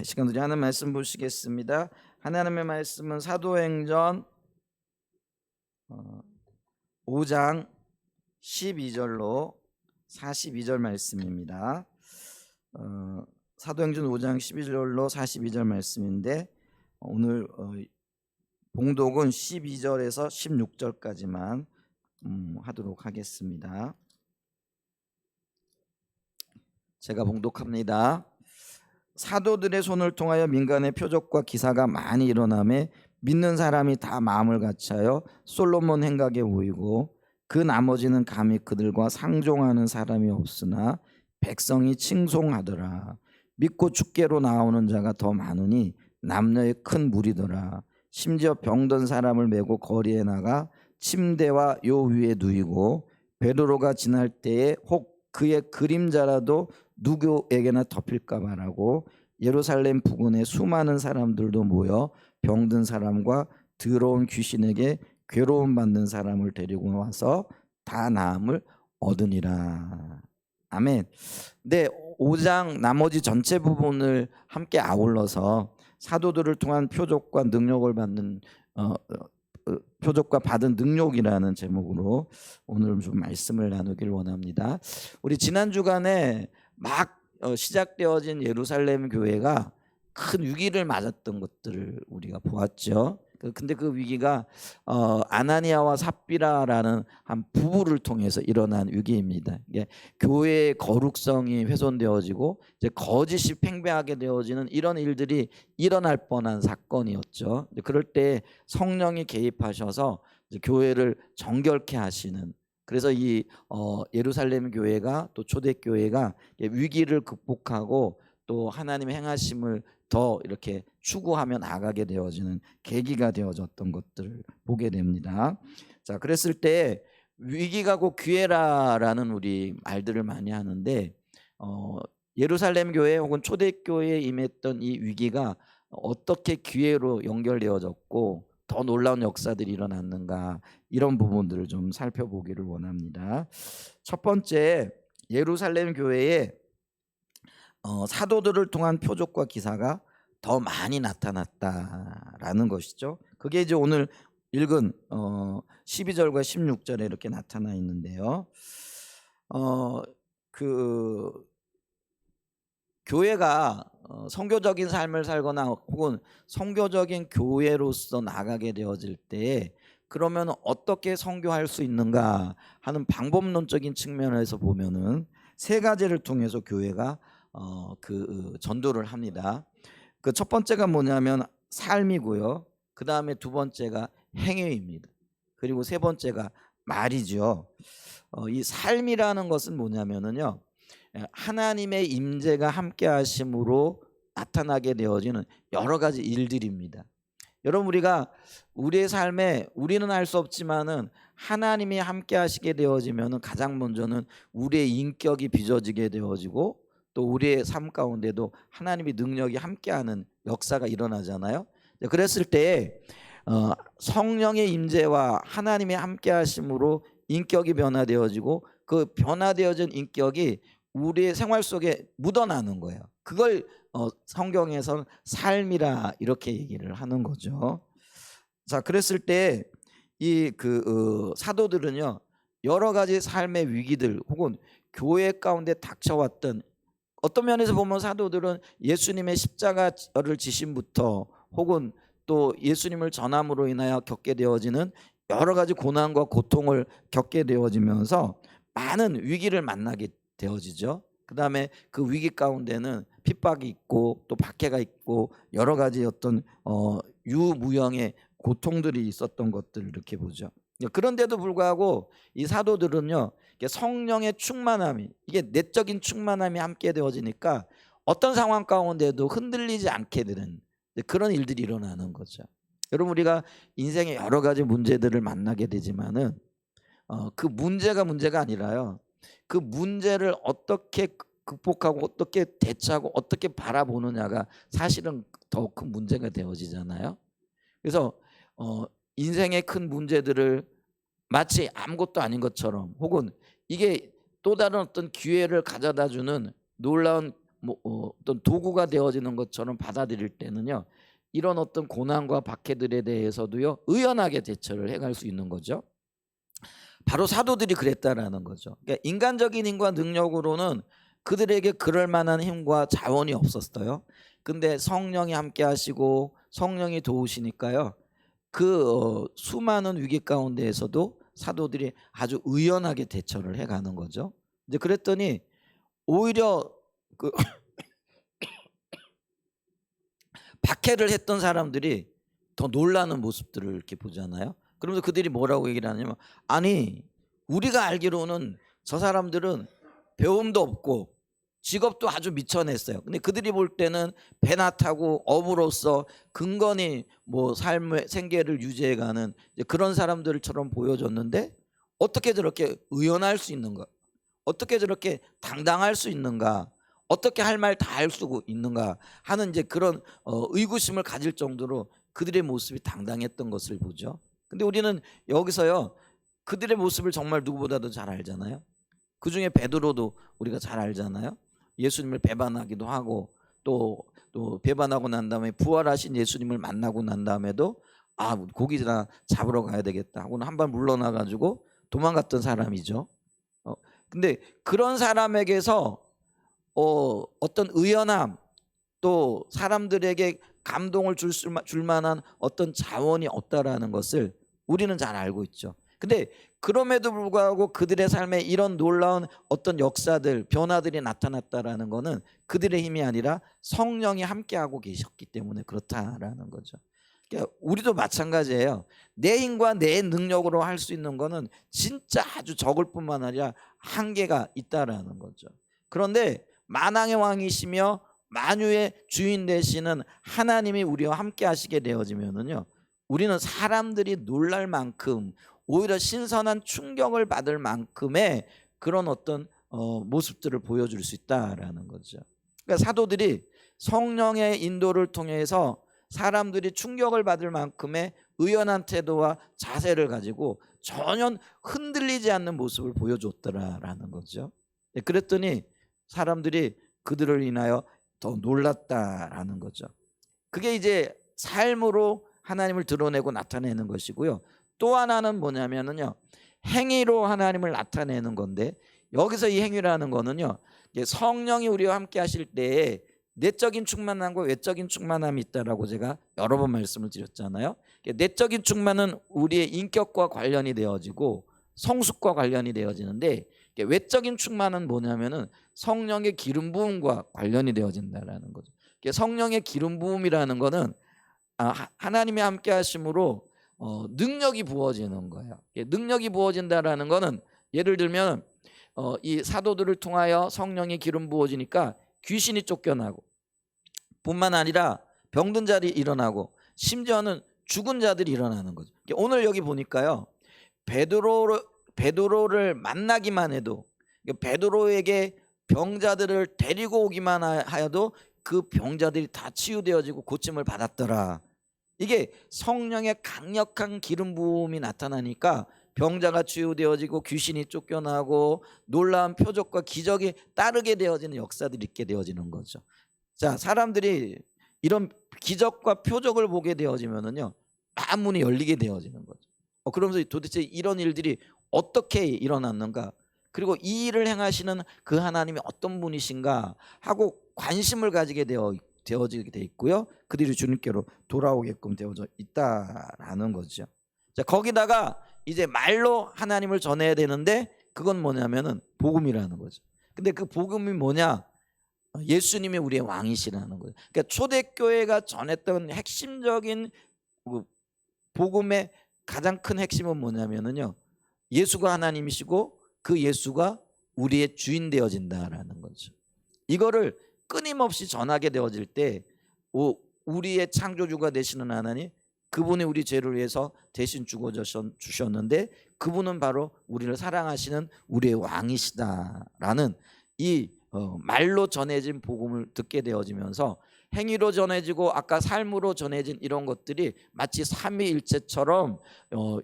시간 우리 하는 말씀 보시겠습니다. 하나님의 말씀은 사도행전 5장 12절로 42절 말씀입니다. 사도행전 5장 12절로 42절 말씀인데 오늘 봉독은 12절에서 16절까지만 하도록 하겠습니다. 제가 봉독합니다. 사도들의 손을 통하여 민간의 표적과 기사가 많이 일어나매 믿는 사람이 다 마음을 같이하여 솔로몬 행각에 모이고 그 나머지는 감히 그들과 상종하는 사람이 없으나 백성이 칭송하더라. 믿고 주께로 나오는 자가 더 많으니 남녀의 큰 무리더라. 심지어 병든 사람을 메고 거리에 나가 침대와 요 위에 누이고 베드로가 지날 때에 혹 그의 그림자라도 누구에게나 덮일까 말하고 예루살렘 부근에 수많은 사람들도 모여 병든 사람과 더러운 귀신에게 괴로움 받는 사람을 데리고 와서 다 나음을 얻으니라. 아멘. 네, 5장 나머지 전체 부분을 함께 아울러서 사도들을 통한 표적과 능력을 받는 표적과 받은 능력이라는 제목으로 오늘 좀 말씀을 나누길 원합니다. 우리 지난 주간에 막 시작되어진 예루살렘 교회가 큰 위기를 맞았던 것들을 우리가 보았죠. 근데 그 위기가 아나니아와 삽비라라는 한 부부를 통해서 일어난 위기입니다. 이게 교회의 거룩성이 훼손되어지고 이제 거짓이 팽배하게 되어지는 이런 일들이 일어날 뻔한 사건이었죠. 그럴 때 성령이 개입하셔서 교회를 정결케 하시는, 그래서 이 예루살렘 교회가 또 초대교회가 위기를 극복하고 또 하나님의 행하심을 더 이렇게 추구하며 나가게 되어지는 계기가 되어졌던 것들을 보게 됩니다. 자, 그랬을 때 위기가 곧 기회라라는 우리 말들을 많이 하는데 예루살렘 교회 혹은 초대교회에 임했던 이 위기가 어떻게 기회로 연결되어졌고 더 놀라운 역사들이 일어났는가, 이런 부분들을 좀 살펴보기를 원합니다. 첫 번째, 예루살렘 교회에 사도들을 통한 표적과 기사가 더 많이 나타났다라는 것이죠. 그게 이제 오늘 읽은 12절과 16절에 이렇게 나타나 있는데요. 그 교회가 선교적인 삶을 살거나 혹은 선교적인 교회로서 나가게 되어질 때 그러면 어떻게 선교할 수 있는가 하는 방법론적인 측면에서 보면은 세 가지를 통해서 교회가 전도를 합니다. 그 첫 번째가 뭐냐면 삶이고요. 그 다음에 두 번째가 행위입니다. 그리고 세 번째가 말이죠. 이 삶이라는 것은 뭐냐면은요, 하나님의 임재가 함께 하심으로 나타나게 되어지는 여러 가지 일들입니다. 여러분, 우리의 삶에 우리는 할 수 없지만은 하나님이 함께 하시게 되어지면은 가장 먼저는 우리의 인격이 빚어지게 되어지고 또 우리의 삶 가운데도 하나님의 능력이 함께하는 역사가 일어나잖아요. 그랬을 때 성령의 임재와 하나님의 함께하심으로 인격이 변화되어지고 그 변화되어진 인격이 우리의 생활 속에 묻어나는 거예요. 그걸 성경에서는 삶이라 이렇게 얘기를 하는 거죠. 자, 그랬을 때 이 사도들은요, 여러 가지 삶의 위기들 혹은 교회 가운데 닥쳐왔던, 어떤 면에서 보면 사도들은 예수님의 십자가를 지심부터 혹은 또 예수님을 전함으로 인하여 겪게 되어지는 여러 가지 고난과 고통을 겪게 되어지면서 많은 위기를 만나게 되어지죠. 그 다음에 그 위기 가운데는 핍박이 있고 또 박해가 있고 여러 가지 어떤 유무형의 고통들이 있었던 것들을 이렇게 보죠. 그런데도 불구하고 이 사도들은요, 성령의 충만함이, 이게 내적인 충만함이 함께 되어지니까 어떤 상황 가운데도 흔들리지 않게 되는 그런 일들이 일어나는 거죠. 여러분, 우리가 인생의 여러 가지 문제들을 만나게 되지만은 그 문제가 아니라요, 그 문제를 어떻게 극복하고 어떻게 대처하고 어떻게 바라보느냐가 사실은 더 큰 문제가 되어지잖아요. 그래서 인생의 큰 문제들을 마치 아무것도 아닌 것처럼, 혹은 이게 또 다른 어떤 기회를 가져다 주는 놀라운 어떤 도구가 되어지는 것처럼 받아들일 때는요, 이런 어떤 고난과 박해들에 대해서도요 의연하게 대처를 해갈 수 있는 거죠. 바로 사도들이 그랬다라는 거죠. 그러니까 인간적인 힘과 능력으로는 그들에게 그럴 만한 힘과 자원이 없었어요. 근데 성령이 함께 하시고 성령이 도우시니까요, 수많은 위기 가운데에서도 사도들이 아주 의연하게 대처를 해가는 거죠. 이제 그랬더니 오히려 그 박해를 했던 사람들이 더 놀라는 모습들을 이렇게 보잖아요. 그러면서 그들이 뭐라고 얘기를 하냐면, 아니 우리가 알기로는 저 사람들은 배움도 없고 직업도 아주 미천했어요. 근데 그들이 볼 때는 배나 타고 어부로서 근건히 뭐 삶의 생계를 유지해가는 그런 사람들처럼 보여줬는데 어떻게 저렇게 의연할 수 있는가? 어떻게 저렇게 당당할 수 있는가? 어떻게 할 말 다 할 수 있는가 하는 이제 그런 의구심을 가질 정도로 그들의 모습이 당당했던 것을 보죠. 근데 우리는 여기서요 그들의 모습을 정말 누구보다도 잘 알잖아요. 그중에 베드로도 우리가 잘 알잖아요. 예수님을 배반하기도 하고 또 배반하고 난 다음에 부활하신 예수님을 만나고 난 다음에도 고기나 잡으러 가야 되겠다 하고는 한 발 물러나 가지고 도망갔던 사람이죠. 근데 그런 사람에게서 어떤 의연함, 또 사람들에게 감동을 줄 만한 어떤 자원이 없다라는 것을 우리는 잘 알고 있죠. 근데 그럼에도 불구하고 그들의 삶에 이런 놀라운 어떤 역사들, 변화들이 나타났다라는 것은 그들의 힘이 아니라 성령이 함께하고 계셨기 때문에 그렇다라는 거죠. 그러니까 우리도 마찬가지예요. 내 힘과 내 능력으로 할 수 있는 거는 진짜 아주 적을 뿐만 아니라 한계가 있다라는 거죠. 그런데 만왕의 왕이시며 만유의 주인 되시는 하나님이 우리와 함께 하시게 되어지면은요, 우리는 사람들이 놀랄 만큼 오히려 신선한 충격을 받을 만큼의 그런 어떤 모습들을 보여줄 수 있다라는 거죠. 그러니까 사도들이 성령의 인도를 통해서 사람들이 충격을 받을 만큼의 의연한 태도와 자세를 가지고 전혀 흔들리지 않는 모습을 보여줬더라라는 거죠. 그랬더니 사람들이 그들을 인하여 더 놀랐다라는 거죠. 그게 이제 삶으로 하나님을 드러내고 나타내는 것이고요. 또 하나는 뭐냐면은요, 행위로 하나님을 나타내는 건데, 여기서 이 행위라는 거는요, 성령이 우리와 함께 하실 때에 내적인 충만함과 외적인 충만함이 있다라고 제가 여러 번 말씀을 드렸잖아요. 내적인 충만은 우리의 인격과 관련이 되어지고 성숙과 관련이 되어지는데, 외적인 충만은 뭐냐면은 성령의 기름 부음과 관련이 되어진다라는 거죠. 성령의 기름 부음이라는 거는 하나님이 함께 하심으로 능력이 부어지는 거예요. 능력이 부어진다라는 거는 예를 들면 이 사도들을 통하여 성령의 기름 부어지니까 귀신이 쫓겨나고 뿐만 아니라 병든 자들이 일어나고 심지어는 죽은 자들이 일어나는 거죠. 오늘 여기 보니까요, 베드로를 만나기만 해도, 베드로에게 병자들을 데리고 오기만 하여도 그 병자들이 다 치유되어지고 고침을 받았더라. 이게 성령의 강력한 기름 부음이 나타나니까 병자가 치유되어지고 귀신이 쫓겨나고 놀라운 표적과 기적이 따르게 되어지는 역사들이 있게 되어지는 거죠. 자, 사람들이 이런 기적과 표적을 보게 되어지면은요, 만문이 열리게 되어지는 거죠. 그러면서 도대체 이런 일들이 어떻게 일어났는가, 그리고 이 일을 행하시는 그 하나님이 어떤 분이신가 하고 관심을 가지게 되어지게 돼 있고요. 그들이 주님께로 돌아오게끔 되어져 있다라는 거죠. 자, 거기다가 이제 말로 하나님을 전해야 되는데 그건 뭐냐면은 복음이라는 거죠. 근데 그 복음이 뭐냐? 예수님이 우리의 왕이시라는 거예요. 그러니까 초대교회가 전했던 핵심적인 복음의 가장 큰 핵심은 뭐냐면은요, 예수가 하나님이시고 그 예수가 우리의 주인 되어진다라는 거죠. 이거를 끊임없이 전하게 되어질 때 우리의 창조주가 되시는 하나님, 그분이 우리 죄를 위해서 대신 죽어 주셨는데 그분은 바로 우리를 사랑하시는 우리의 왕이시다라는 이 말로 전해진 복음을 듣게 되어지면서 행위로 전해지고 아까 삶으로 전해진 이런 것들이 마치 삼위일체처럼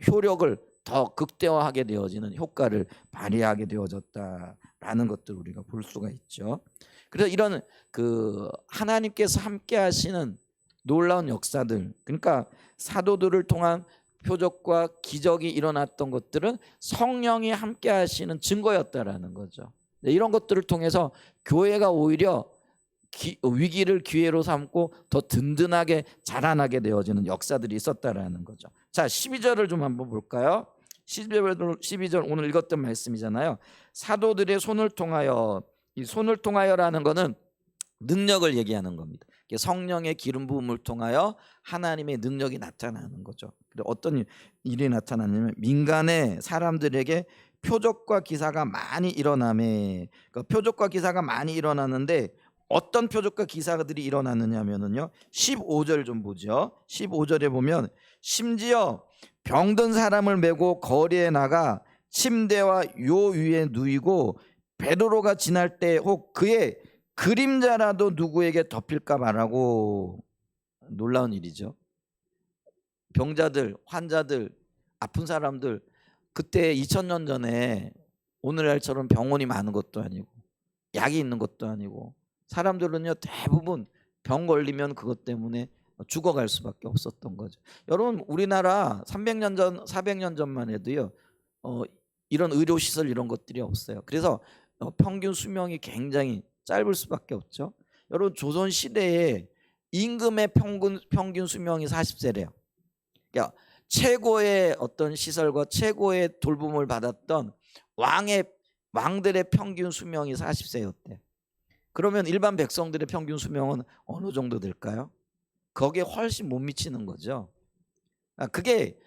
효력을 더 극대화하게 되어지는 효과를 발휘하게 되어졌다라는 있다라는 것들을 우리가 볼 수가 있죠. 그래서 이런 그 하나님께서 함께 하시는 놀라운 역사들, 그러니까 사도들을 통한 표적과 기적이 일어났던 것들은 성령이 함께 하시는 증거였다라는 거죠. 이런 것들을 통해서 교회가 오히려 위기를 기회로 삼고 더 든든하게 자라나게 되어지는 역사들이 있었다라는 거죠. 자, 12절을 좀 한번 볼까요? 12절 오늘 읽었던 말씀이잖아요. 사도들의 손을 통하여, 이 손을 통하여라는 거는 능력을 얘기하는 겁니다. 성령의 기름 부음을 통하여 하나님의 능력이 나타나는 거죠. 어떤 일이 나타나냐면 민간의 사람들에게 표적과 기사가 많이 일어나매, 그러니까 표적과 기사가 많이 일어나는데 어떤 표적과 기사들이 일어나느냐면요, 15절 좀 보죠. 15절에 보면 심지어 병든 사람을 메고 거리에 나가 침대와 요 위에 누이고 베드로가 지날 때 혹 그의 그림자라도 누구에게 덮일까 말하고. 놀라운 일이죠. 병자들, 환자들, 아픈 사람들, 그때 2000년 전에 오늘날처럼 병원이 많은 것도 아니고 약이 있는 것도 아니고 사람들은요 대부분 병 걸리면 그것 때문에 죽어갈 수밖에 없었던 거죠. 여러분, 우리나라 300년 전, 400년 전만 해도요 이런 의료시설 이런 것들이 없어요. 그래서 평균 수명이 굉장히 짧을 수밖에 없죠. 여러분, 조선 시대에 임금의 평균 수명이 40세래요. 그러니까 최고의 어떤 시설과 최고의 돌봄을 받았던 왕들의 평균 수명이 40세였대. 그러면 일반 백성들의 평균 수명은 어느 정도 될까요? 거기에 훨씬 못 미치는 거죠. 그게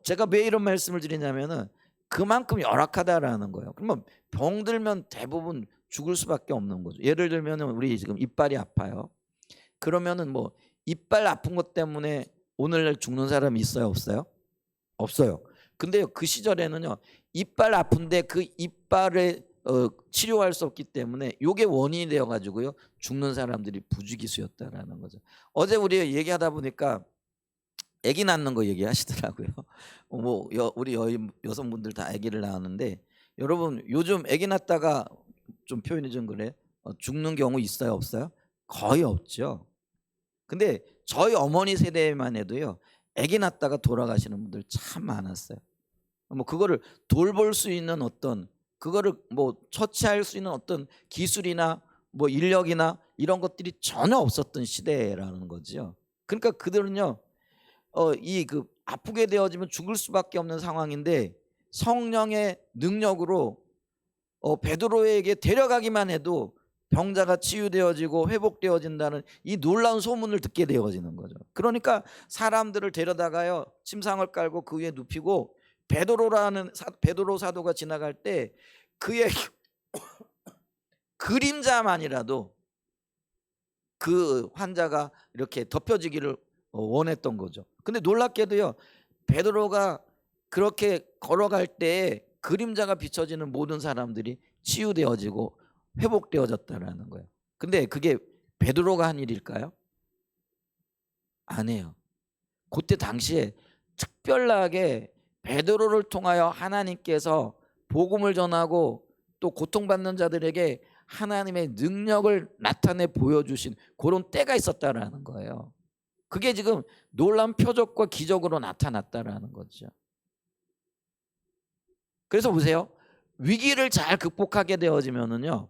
제가 왜 이런 말씀을 드리냐면은 그만큼 열악하다라는 거예요. 그러면 병들면 대부분 죽을 수밖에 없는 거죠. 예를 들면 우리 지금 이빨이 아파요. 그러면은 뭐 이빨 아픈 것 때문에 오늘날 죽는 사람이 있어요, 없어요? 없어요. 근데 그 시절에는요 이빨 아픈데 그 이빨을 치료할 수 없기 때문에 이게 원인이 되어 가지고요 죽는 사람들이 부지기수였다라는 거죠. 어제 우리 얘기하다 보니까 아기 낳는 거 얘기하시더라고요. 뭐 우리 여성분들 다 아기를 낳았는데, 여러분 요즘 아기 낳다가 좀 표현이 좀 그래 죽는 경우 있어요, 없어요? 거의 없죠. 근데 저희 어머니 세대만 해도요 아기 낳다가 돌아가시는 분들 참 많았어요. 뭐 그거를 돌볼 수 있는 어떤, 그거를 뭐 처치할 수 있는 어떤 기술이나 뭐 인력이나 이런 것들이 전혀 없었던 시대라는 거죠. 그러니까 그들은요 이 그 아프게 되어지면 죽을 수밖에 없는 상황인데 성령의 능력으로 베드로에게 데려가기만 해도 병자가 치유되어지고 회복되어진다는 이 놀라운 소문을 듣게 되어지는 거죠. 그러니까 사람들을 데려다가요 침상을 깔고 그 위에 눕히고 베드로 사도가 지나갈 때 그의 그림자만이라도 그 환자가 이렇게 덮여지기를 원했던 거죠. 근데 놀랍게도요 베드로가 그렇게 걸어갈 때 그림자가 비춰지는 모든 사람들이 치유되어지고 회복되어졌다라는 거예요. 근데 그게 베드로가 한 일일까요? 아니에요. 그때 당시에 특별하게 베드로를 통하여 하나님께서 복음을 전하고 또 고통받는 자들에게 하나님의 능력을 나타내 보여주신 그런 때가 있었다라는 거예요. 그게 지금 놀라운 표적과 기적으로 나타났다라는 거죠. 그래서 보세요. 위기를 잘 극복하게 되어지면은요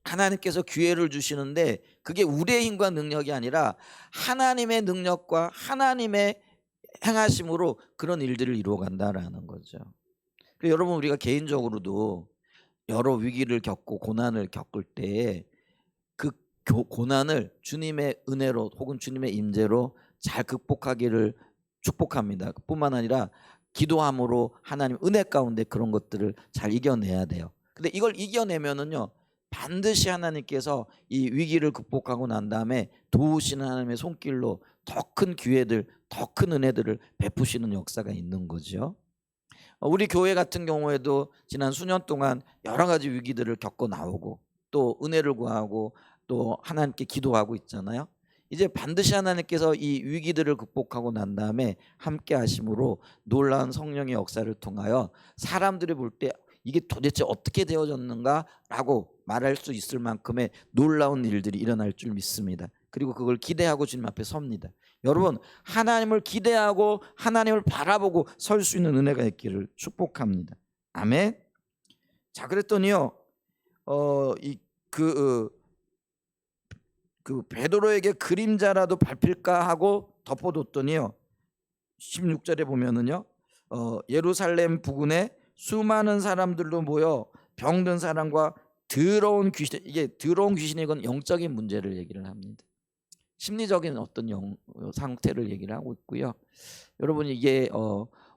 하나님께서 기회를 주시는데 그게 우리의 힘과 능력이 아니라 하나님의 능력과 하나님의 행하심으로 그런 일들을 이루어간다라는 거죠. 그래서 여러분, 우리가 개인적으로도 여러 위기를 겪고 고난을 겪을 때 그 고난을 주님의 은혜로 혹은 주님의 임재로 잘 극복하기를 축복합니다. 뿐만 아니라 기도함으로 하나님 은혜 가운데 그런 것들을 잘 이겨내야 돼요. 근데 이걸 이겨내면은요 반드시 하나님께서 이 위기를 극복하고 난 다음에 도우시는 하나님의 손길로 더 큰 기회들, 더 큰 은혜들을 베푸시는 역사가 있는 거죠. 우리 교회 같은 경우에도 지난 수년 동안 여러 가지 위기들을 겪어 나오고 또 은혜를 구하고 또 하나님께 기도하고 있잖아요. 이제 반드시 하나님께서 이 위기들을 극복하고 난 다음에 함께 하심으로 놀라운 성령의 역사를 통하여 사람들이 볼 때 이게 도대체 어떻게 되어졌는가라고 말할 수 있을 만큼의 놀라운 일들이 일어날 줄 믿습니다. 그리고 그걸 기대하고 주님 앞에 섭니다. 여러분, 하나님을 기대하고 하나님을 바라보고 설 수 있는 은혜가 있기를 축복합니다. 아멘. 자, 그랬더니요, 그 베드로에게 그림자라도 밟힐까 하고 덮어뒀더니요, 16절에 보면은요, 예루살렘 부근에 수많은 사람들도 모여 병든 사람과 더러운 귀신, 이게 더러운 귀신이 건 영적인 문제를 얘기를 합니다. 심리적인 어떤 상태를 얘기를 하고 있고요. 여러분이 이게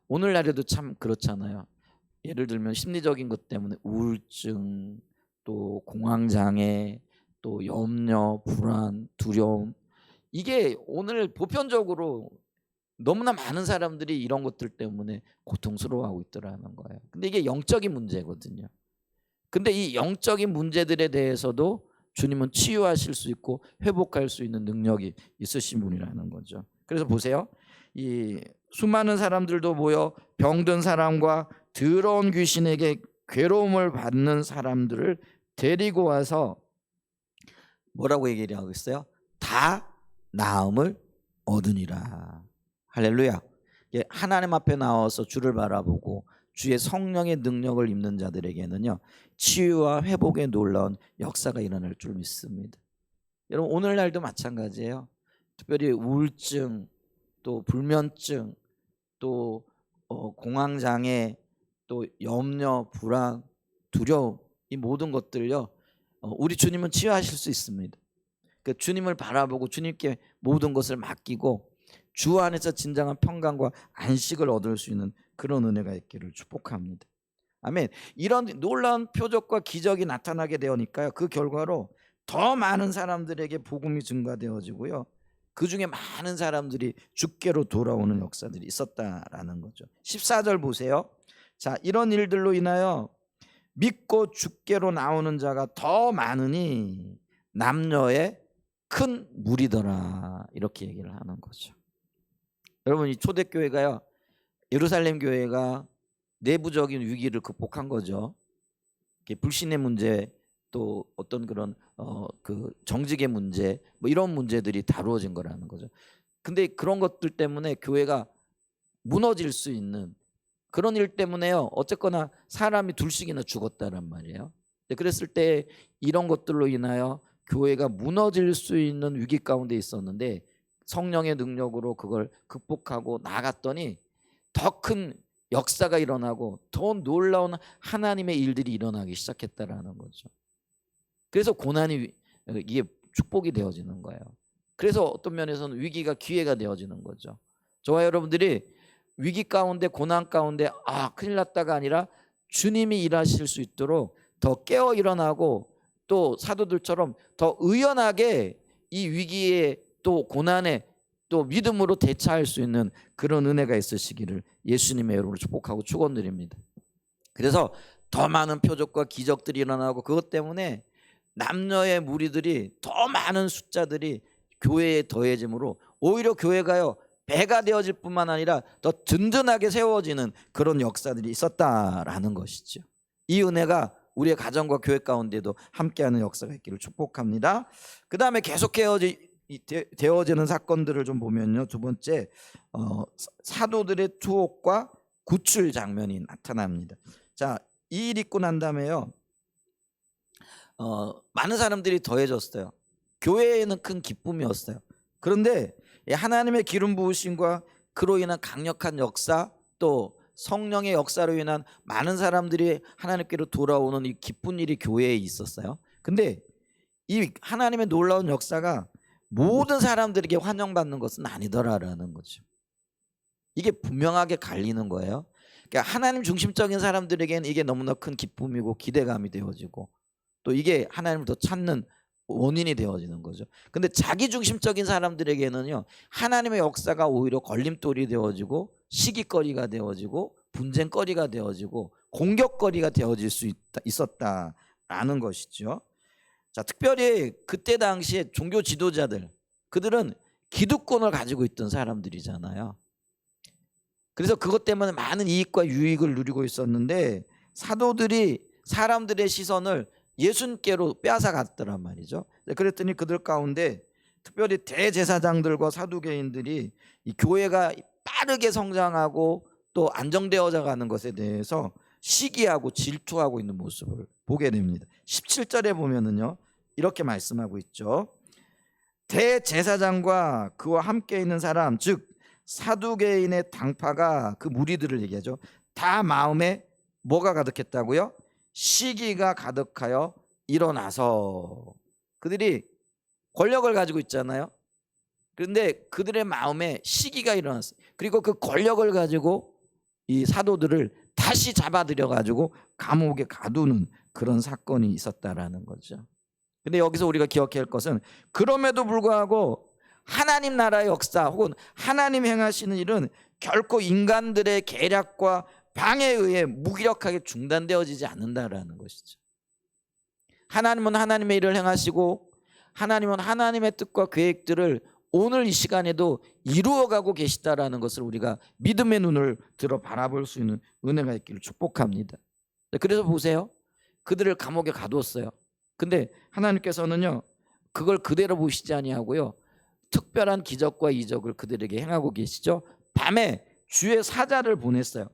오늘날에도 참 그렇잖아요. 예를 들면 심리적인 것 때문에 우울증, 또 공황장애, 또 염려, 불안, 두려움, 이게 오늘 보편적으로 너무나 많은 사람들이 이런 것들 때문에 고통스러워하고 있더라는 거예요. 근데 이게 영적인 문제거든요. 근데 이 영적인 문제들에 대해서도 주님은 치유하실 수 있고 회복할 수 있는 능력이 있으신 분이라는 거죠. 그래서 보세요. 이 수많은 사람들도 모여 병든 사람과 더러운 귀신에게 괴로움을 받는 사람들을 데리고 와서 뭐라고 얘기를 하고 있어요? 다 나음을 얻으니라. 할렐루야. 하나님 앞에 나와서 주를 바라보고 주의 성령의 능력을 입는 자들에게는요, 치유와 회복의 놀라운 역사가 일어날 줄 믿습니다. 여러분, 오늘날도 마찬가지예요. 특별히 우울증, 또 불면증, 또 공황장애, 또 염려, 불안, 두려움, 이 모든 것들요, 우리 주님은 치유하실 수 있습니다. 그 주님을 바라보고 주님께 모든 것을 맡기고 주 안에서 진정한 평강과 안식을 얻을 수 있는 그런 은혜가 있기를 축복합니다. 아멘. 이런 놀라운 표적과 기적이 나타나게 되니까요, 그 결과로 더 많은 사람들에게 복음이 증가되어지고요, 그 중에 많은 사람들이 주께로 돌아오는 역사들이 있었다라는 거죠. 14절 보세요. 자, 이런 일들로 인하여 믿고 주께로 나오는 자가 더 많으니 남녀의 큰 무리더라, 이렇게 얘기를 하는 거죠. 여러분, 이 초대교회가요, 예루살렘 교회가 내부적인 위기를 극복한 거죠. 불신의 문제, 또 어떤 그런 그 정직의 문제, 뭐 이런 문제들이 다루어진 거라는 거죠. 근데 그런 것들 때문에 교회가 무너질 수 있는 그런 일 때문에요, 어쨌거나 사람이 둘씩이나 죽었다란 말이에요. 그랬을 때 이런 것들로 인하여 교회가 무너질 수 있는 위기 가운데 있었는데 성령의 능력으로 그걸 극복하고 나갔더니 더 큰 역사가 일어나고 더 놀라운 하나님의 일들이 일어나기 시작했다라는 거죠. 그래서 고난이 이게 축복이 되어지는 거예요. 그래서 어떤 면에서는 위기가 기회가 되어지는 거죠. 저와 여러분들이 위기 가운데, 고난 가운데 큰일 났다가 아니라 주님이 일하실 수 있도록 더 깨어 일어나고, 또 사도들처럼 더 의연하게 이 위기에 또 고난에 또 믿음으로 대처할 수 있는 그런 은혜가 있으시기를 예수님의 이름으로 축복하고 축원드립니다. 그래서 더 많은 표적과 기적들이 일어나고, 그것 때문에 남녀의 무리들이, 더 많은 숫자들이 교회에 더해짐으로 오히려 교회가요, 배가 되어질 뿐만 아니라 더 든든하게 세워지는 그런 역사들이 있었다라는 것이죠. 이 은혜가 우리의 가정과 교회 가운데도 함께하는 역사가 있기를 축복합니다. 그 다음에 계속 되어지는 사건들을 좀 보면요, 두 번째, 사도들의 투옥과 구출 장면이 나타납니다. 자, 이 일 있고 난 다음에요, 많은 사람들이 더해졌어요. 교회에는 큰 기쁨이었어요. 그런데 하나님의 기름 부으심과 그로 인한 강력한 역사, 또 성령의 역사로 인한 많은 사람들이 하나님께로 돌아오는 이 기쁜 일이 교회에 있었어요. 근데 이 하나님의 놀라운 역사가 모든 사람들에게 환영받는 것은 아니더라라는 거죠. 이게 분명하게 갈리는 거예요. 그러니까 하나님 중심적인 사람들에게는 이게 너무나 큰 기쁨이고 기대감이 되어지고, 또 이게 하나님을 더 찾는 원인이 되어지는 거죠. 근데 자기 중심적인 사람들에게는요, 하나님의 역사가 오히려 걸림돌이 되어지고 시기거리가 되어지고 분쟁거리가 되어지고 공격거리가 되어질 수 있었다라는 것이죠. 자, 특별히 그때 당시에 종교 지도자들, 그들은 기득권을 가지고 있던 사람들이잖아요. 그래서 그것 때문에 많은 이익과 유익을 누리고 있었는데 사도들이 사람들의 시선을 예수님께로 빼앗아 갔더란 말이죠. 그랬더니 그들 가운데 특별히 대제사장들과 사두개인들이 이 교회가 빠르게 성장하고 또 안정되어져 가는 것에 대해서 시기하고 질투하고 있는 모습을 보게 됩니다. 17절에 보면은요, 이렇게 말씀하고 있죠. 대제사장과 그와 함께 있는 사람, 즉 사두개인의 당파가, 그 무리들을 얘기하죠. 다 마음에 뭐가 가득했다고요? 시기가 가득하여 일어나서. 그들이 권력을 가지고 있잖아요. 그런데 그들의 마음에 시기가 일어났어요. 그리고 그 권력을 가지고 이 사도들을 다시 잡아들여 가지고 감옥에 가두는 그런 사건이 있었다라는 거죠. 근데 여기서 우리가 기억해야 할 것은, 그럼에도 불구하고 하나님 나라의 역사 혹은 하나님 행하시는 일은 결코 인간들의 계략과 방해에 의해 무기력하게 중단되어지지 않는다라는 것이죠. 하나님은 하나님의 일을 행하시고 하나님은 하나님의 뜻과 계획들을 오늘 이 시간에도 이루어가고 계시다라는 것을 우리가 믿음의 눈을 들어 바라볼 수 있는 은혜가 있기를 축복합니다. 그래서 보세요. 그들을 감옥에 가두었어요. 근데 하나님께서는요, 그걸 그대로 보시지 아니하고요, 특별한 기적과 이적을 그들에게 행하고 계시죠. 밤에 주의 사자를 보냈어요.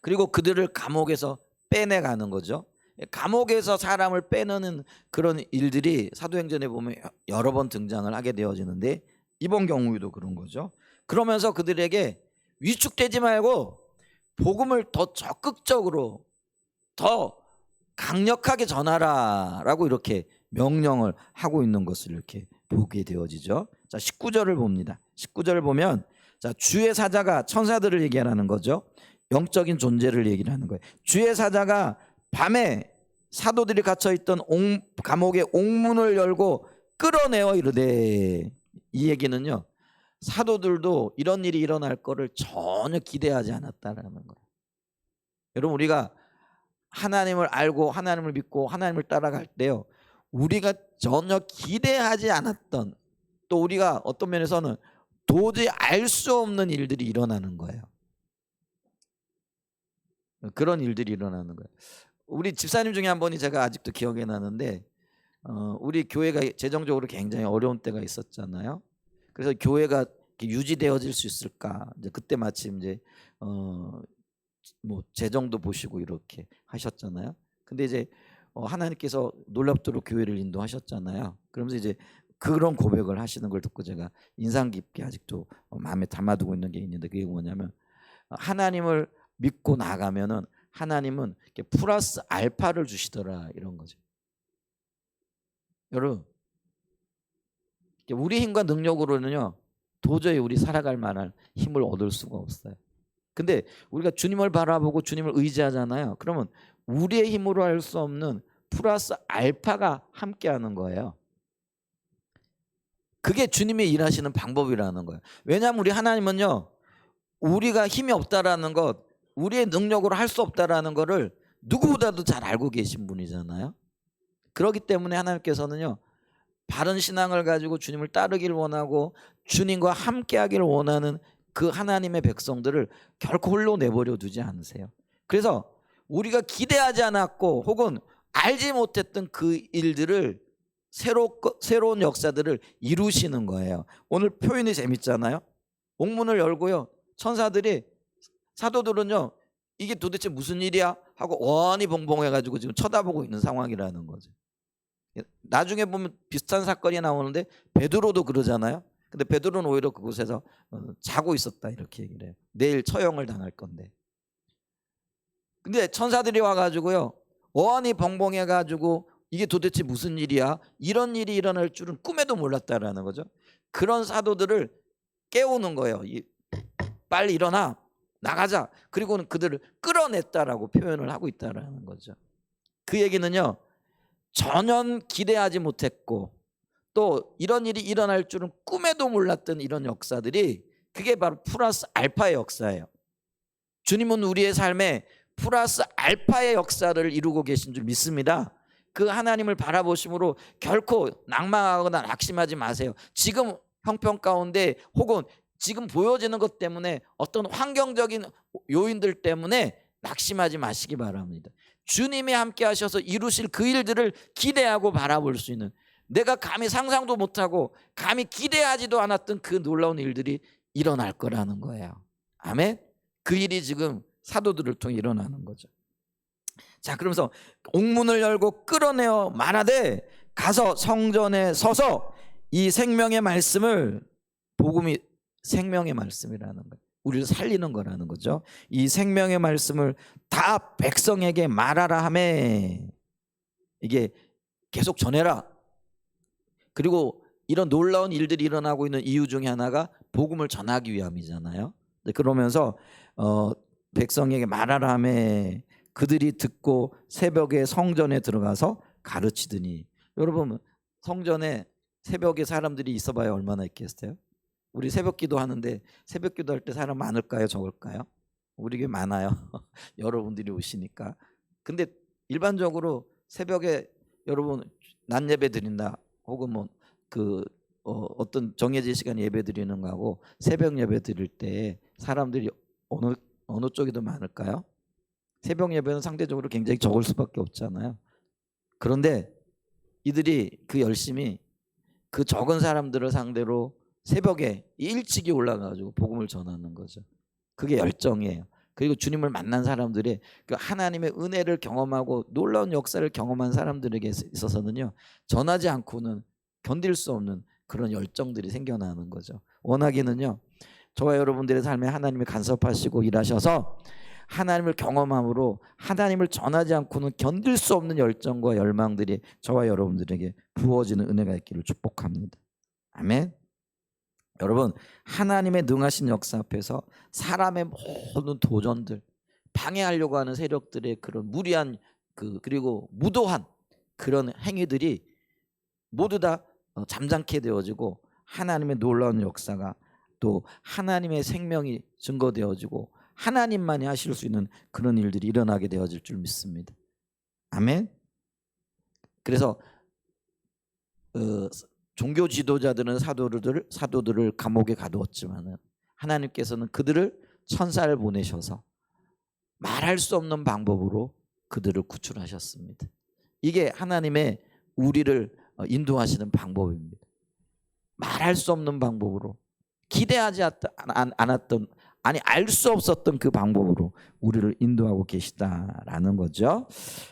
그리고 그들을 감옥에서 빼내가는 거죠. 감옥에서 사람을 빼내는 그런 일들이 사도행전에 보면 여러 번 등장을 하게 되어지는데, 이번 경우에도 그런 거죠. 그러면서 그들에게 위축되지 말고 복음을 더 적극적으로 더 강력하게 전하라 라고 이렇게 명령을 하고 있는 것을 이렇게 보게 되어지죠. 자, 19절을 봅니다. 19절을 보면, 자, 주의 사자가, 천사들을 얘기하는 거죠. 영적인 존재를 얘기를 하는 거예요. 주의 사자가 밤에 사도들이 갇혀있던 감옥의 옥문을 열고 끌어내어 이르되, 이 얘기는요, 사도들도 이런 일이 일어날 거를 전혀 기대하지 않았다라는 거예요. 여러분, 우리가 하나님을 알고 하나님을 믿고 하나님을 따라갈 때요, 우리가 전혀 기대하지 않았던, 또 우리가 어떤 면에서는 도저히 알 수 없는 일들이 일어나는 거예요. 그런 일들이 일어나는 거예요. 우리 집사님 중에 한 분이 제가 아직도 기억에 나는데, 우리 교회가 재정적으로 굉장히 어려운 때가 있었잖아요. 그래서 교회가 유지되어질 수 있을까, 이제 그때 마침 이제 뭐 재정도 보시고 이렇게 하셨잖아요. 근데 이제 하나님께서 놀랍도록 교회를 인도하셨잖아요. 그러면서 이제 그런 고백을 하시는 걸 듣고 제가 인상 깊게 아직도 마음에 담아두고 있는 게 있는데, 그게 뭐냐면, 하나님을 믿고 나가면은 하나님은 이렇게 플러스 알파를 주시더라, 이런 거죠. 여러분, 우리 힘과 능력으로는요, 도저히 우리 살아갈 만한 힘을 얻을 수가 없어요. 근데 우리가 주님을 바라보고 주님을 의지하잖아요. 그러면 우리의 힘으로 할 수 없는 플러스 알파가 함께하는 거예요. 그게 주님이 일하시는 방법이라는 거예요. 왜냐하면 우리 하나님은요, 우리가 힘이 없다라는 것, 우리의 능력으로 할 수 없다라는 것을 누구보다도 잘 알고 계신 분이잖아요. 그렇기 때문에 하나님께서는요, 바른 신앙을 가지고 주님을 따르기를 원하고 주님과 함께하기를 원하는 그 하나님의 백성들을 결코 홀로 내버려 두지 않으세요. 그래서 우리가 기대하지 않았고 혹은 알지 못했던 그 일들을, 새로운 역사들을 이루시는 거예요. 오늘 표현이 재밌잖아요. 옥문을 열고요, 천사들이, 사도들은요, 이게 도대체 무슨 일이야 하고 원이 봉봉해가지고 지금 쳐다보고 있는 상황이라는 거죠. 나중에 보면 비슷한 사건이 나오는데 베드로도 그러잖아요. 근데 베드로는 오히려 그곳에서 자고 있었다, 이렇게 얘기를 해요. 내일 처형을 당할 건데. 근데 천사들이 와가지고요, 어안이 벙벙해가지고 이게 도대체 무슨 일이야, 이런 일이 일어날 줄은 꿈에도 몰랐다라는 거죠. 그런 사도들을 깨우는 거예요. 빨리 일어나, 나가자. 그리고는 그들을 끌어냈다라고 표현을 하고 있다라는 거죠. 그 얘기는요, 전혀 기대하지 못했고 또 이런 일이 일어날 줄은 꿈에도 몰랐던 이런 역사들이, 그게 바로 플러스 알파의 역사예요. 주님은 우리의 삶에 플러스 알파의 역사를 이루고 계신 줄 믿습니다. 그 하나님을 바라보심으로 결코 낭망하거나 낙심하지 마세요. 지금 형편 가운데 혹은 지금 보여지는 것 때문에, 어떤 환경적인 요인들 때문에 낙심하지 마시기 바랍니다. 주님이 함께 하셔서 이루실 그 일들을 기대하고 바라볼 수 있는, 내가 감히 상상도 못하고 감히 기대하지도 않았던 그 놀라운 일들이 일어날 거라는 거예요. 아멘. 그 일이 지금 사도들을 통해 일어나는 거죠. 자, 그러면서 옥문을 열고 끌어내어 말하되 가서 성전에 서서 이 생명의 말씀을, 복음이 생명의 말씀이라는 거예요. 우리를 살리는 거라는 거죠. 이 생명의 말씀을 다 백성에게 말하라 하매, 이게 계속 전해라. 그리고 이런 놀라운 일들이 일어나고 있는 이유 중에 하나가 복음을 전하기 위함이잖아요. 그러면서 백성에게 말하라 하매 그들이 듣고 새벽에 성전에 들어가서 가르치더니, 여러분 성전에 새벽에 사람들이 있어봐야 얼마나 있겠어요? 우리 새벽 기도 하는데 새벽 기도할 때 사람 많을까요, 적을까요? 우리 게 많아요. 여러분들이 오시니까. 근데 일반적으로 새벽에 여러분 낮 예배 드린다 혹은 뭐 어떤 정해진 시간 예배 드리는 거하고 새벽 예배 드릴 때 사람들이 어느 쪽이 더 많을까요? 새벽 예배는 상대적으로 굉장히 적을 수밖에 없잖아요. 그런데 이들이 그 열심히 그 적은 사람들을 상대로 새벽에 일찍이 올라가가지고 복음을 전하는 거죠. 그게 열정이에요. 그리고 주님을 만난 사람들의 그 하나님의 은혜를 경험하고 놀라운 역사를 경험한 사람들에게 있어서는요, 전하지 않고는 견딜 수 없는 그런 열정들이 생겨나는 거죠. 원하기는요, 저와 여러분들의 삶에 하나님이 간섭하시고 일하셔서 하나님을 경험함으로 하나님을 전하지 않고는 견딜 수 없는 열정과 열망들이 저와 여러분들에게 부어지는 은혜가 있기를 축복합니다. 아멘. 여러분, 하나님의 능하신 역사 앞에서 사람의 모든 도전들, 방해하려고 하는 세력들의 그런 무리한 그리고 무도한 그런 행위들이 모두 다 잠잠케 되어지고 하나님의 놀라운 역사가, 또 하나님의 생명이 증거되어지고 하나님만이 하실 수 있는 그런 일들이 일어나게 되어질 줄 믿습니다. 아멘. 그래서 종교 지도자들은 사도들을 감옥에 가두었지만은 하나님께서는 그들을 천사를 보내셔서 말할 수 없는 방법으로 그들을 구출하셨습니다. 이게 하나님의 우리를 인도하시는 방법입니다. 말할 수 없는 방법으로, 기대하지 않았던, 아니 알 수 없었던 그 방법으로 우리를 인도하고 계시다라는 거죠.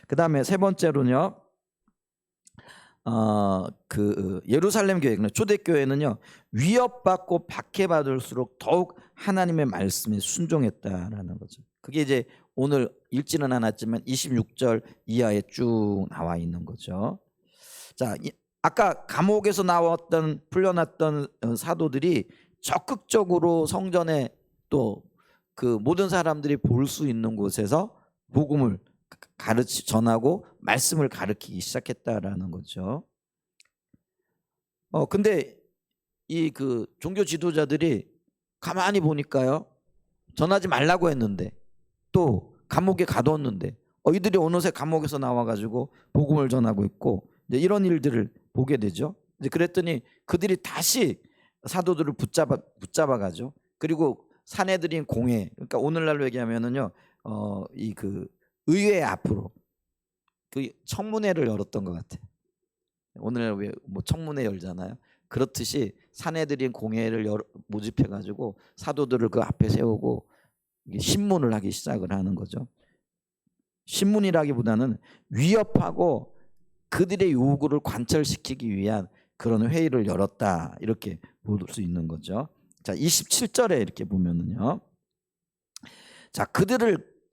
그 다음에 세 번째로는요, 예루살렘 교회, 초대교회는요, 위협받고 박해받을수록 더욱 하나님의 말씀에 순종했다라는 거죠. 그게 이제 오늘 읽지는 않았지만 26절 이하에 쭉 나와 있는 거죠. 자, 아까 감옥에서 풀려났던 사도들이 적극적으로 성전에, 또 그 모든 사람들이 볼 수 있는 곳에서 복음을 전하고 말씀을 가르치기 시작했다라는 거죠. 근데 이 종교 지도자들이 가만히 보니까요, 전하지 말라고 했는데 또 감옥에 가두었는데 이들이 어느새 감옥에서 나와가지고 복음을 전하고 있고, 이제 이런 일들을 보게 되죠. 이제 그랬더니 그들이 다시 사도들을 붙잡아가죠. 그리고 사내들인 공회, 그러니까 오늘날로 얘기하면은요, 의회 앞으로 그 청문회를 열었던 것 같아요. 오늘 왜 뭐 청문회 열잖아요. 그렇듯이 사내들인 공회를 모집해가지고 사도들을 그 앞에 세우고 신문을 하기 시작을 하는 거죠. 신문이라기보다는 위협하고 그들의 요구를 관철시키기 위한 그런 회의를 열었다, 이렇게 볼 수 있는 거죠. 자, 27절에 이렇게 보면은요, 자,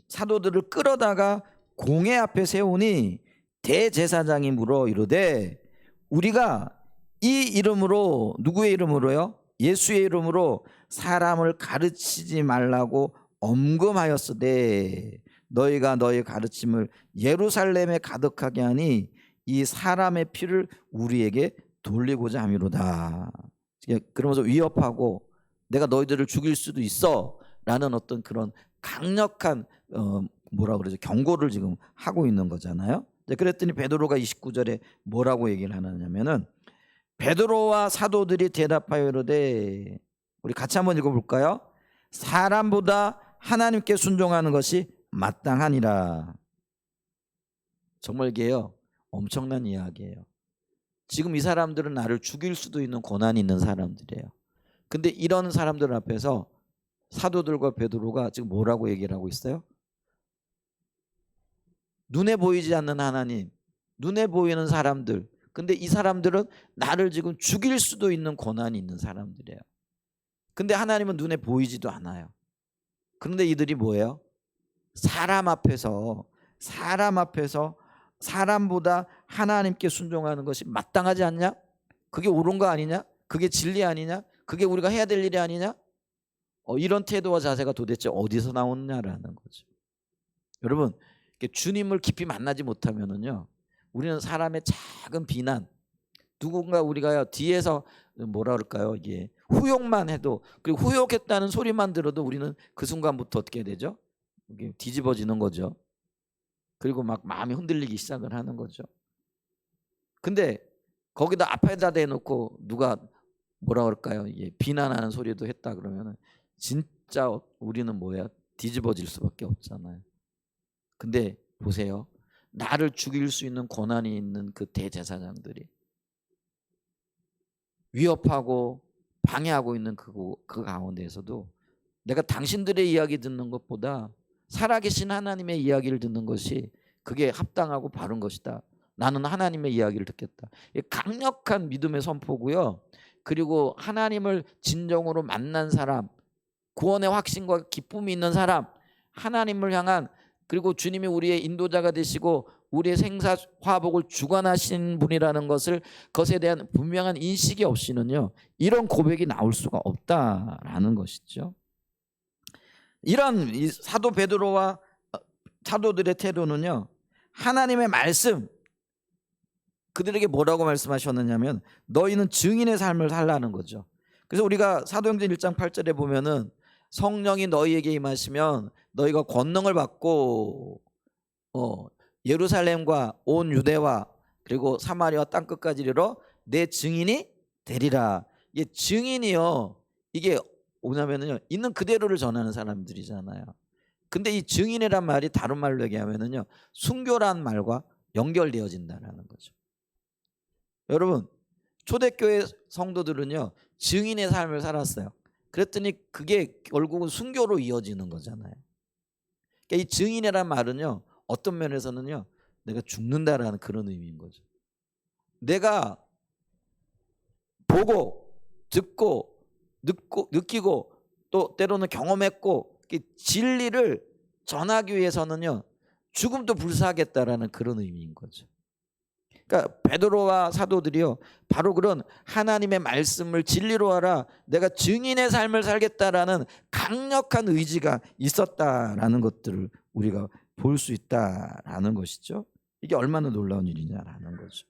사도들을 끌어다가 공회 앞에 세우니 대제사장이 물어 이르되 우리가 이 이름으로, 누구의 이름으로요? 예수의 이름으로 사람을 가르치지 말라고 엄금하였으되 너희가 너희 가르침을 예루살렘에 가득하게 하니 이 사람의 피를 우리에게 돌리고자 함이로다. 그러면서 위협하고 내가 너희들을 죽일 수도 있어 라는 어떤 그런 강력한 경고를 지금 하고 있는 거잖아요. 그랬더니 베드로가 29절에 뭐라고 얘기를 하느냐면은, 베드로와 사도들이 대답하여 이르되, 우리 같이 한번 읽어볼까요? 사람보다 하나님께 순종하는 것이 마땅하니라. 정말 이게요 엄청난 이야기예요. 지금 이 사람들은 나를 죽일 수도 있는 고난이 있는 사람들이에요. 근데 이런 사람들 앞에서 사도들과 베드로가 지금 뭐라고 얘기를 하고 있어요? 눈에 보이지 않는 하나님, 눈에 보이는 사람들. 근데 이 사람들은 나를 지금 죽일 수도 있는 고난이 있는 사람들이에요. 근데 하나님은 눈에 보이지도 않아요. 그런데 이들이 뭐예요? 사람 앞에서 사람보다 하나님께 순종하는 것이 마땅하지 않냐? 그게 옳은 거 아니냐? 그게 진리 아니냐? 그게 우리가 해야 될 일이 아니냐? 이런 태도와 자세가 도대체 어디서 나오느냐라는 거죠. 여러분, 주님을 깊이 만나지 못하면은요, 우리는 사람의 작은 비난, 누군가 우리가 뒤에서 뭐라 그럴까요? 이게 후욕만 해도, 그리고 후욕했다는 소리만 들어도 우리는 그 순간부터 어떻게 되죠? 이게 뒤집어지는 거죠. 그리고 막 마음이 흔들리기 시작을 하는 거죠. 근데 거기다 앞에다 대놓고 누가 뭐라 그럴까요? 이게 비난하는 소리도 했다 그러면은 진짜 우리는 뭐야? 뒤집어질 수밖에 없잖아요. 근데 보세요. 나를 죽일 수 있는 고난이 있는 그 대제사장들이 위협하고 방해하고 있는 그 가운데에서도 내가 당신들의 이야기 듣는 것보다 살아계신 하나님의 이야기를 듣는 것이 그게 합당하고 바른 것이다. 나는 하나님의 이야기를 듣겠다. 강력한 믿음의 선포고요. 그리고 하나님을 진정으로 만난 사람, 구원의 확신과 기쁨이 있는 사람, 하나님을 향한, 그리고 주님이 우리의 인도자가 되시고 우리의 생사 화복을 주관하신 분이라는 것에 대한 분명한 인식이 없이는요, 이런 고백이 나올 수가 없다라는 것이죠. 이런 사도 베드로와 사도들의 태도는요, 하나님의 말씀, 그들에게 뭐라고 말씀하셨느냐면 너희는 증인의 삶을 살라는 거죠. 그래서 우리가 사도행전 1장 8절에 보면은 성령이 너희에게 임하시면 너희가 권능을 받고 예루살렘과 온 유대와 그리고 사마리아 땅끝까지 이르러 내 증인이 되리라. 이게 증인이요, 이게 뭐냐면요, 있는 그대로를 전하는 사람들이잖아요. 근데 이 증인이란 말이 다른 말로 얘기하면은요, 순교란 말과 연결되어진다는 거죠. 여러분, 초대교회 성도들은요 증인의 삶을 살았어요. 그랬더니 그게 결국은 순교로 이어지는 거잖아요. 그러니까 이 증인이란 말은요, 어떤 면에서는요, 내가 죽는다라는 그런 의미인 거죠. 내가 보고 듣고 느끼고 또 때로는 경험했고 진리를 전하기 위해서는요, 죽음도 불사하겠다라는 그런 의미인 거죠. 그러니까 베드로와 사도들이요, 바로 그런 하나님의 말씀을 진리로 하라, 내가 증인의 삶을 살겠다라는 강력한 의지가 있었다라는 것들을 우리가 볼 수 있다라는 것이죠. 이게 얼마나 놀라운 일이냐라는 거죠.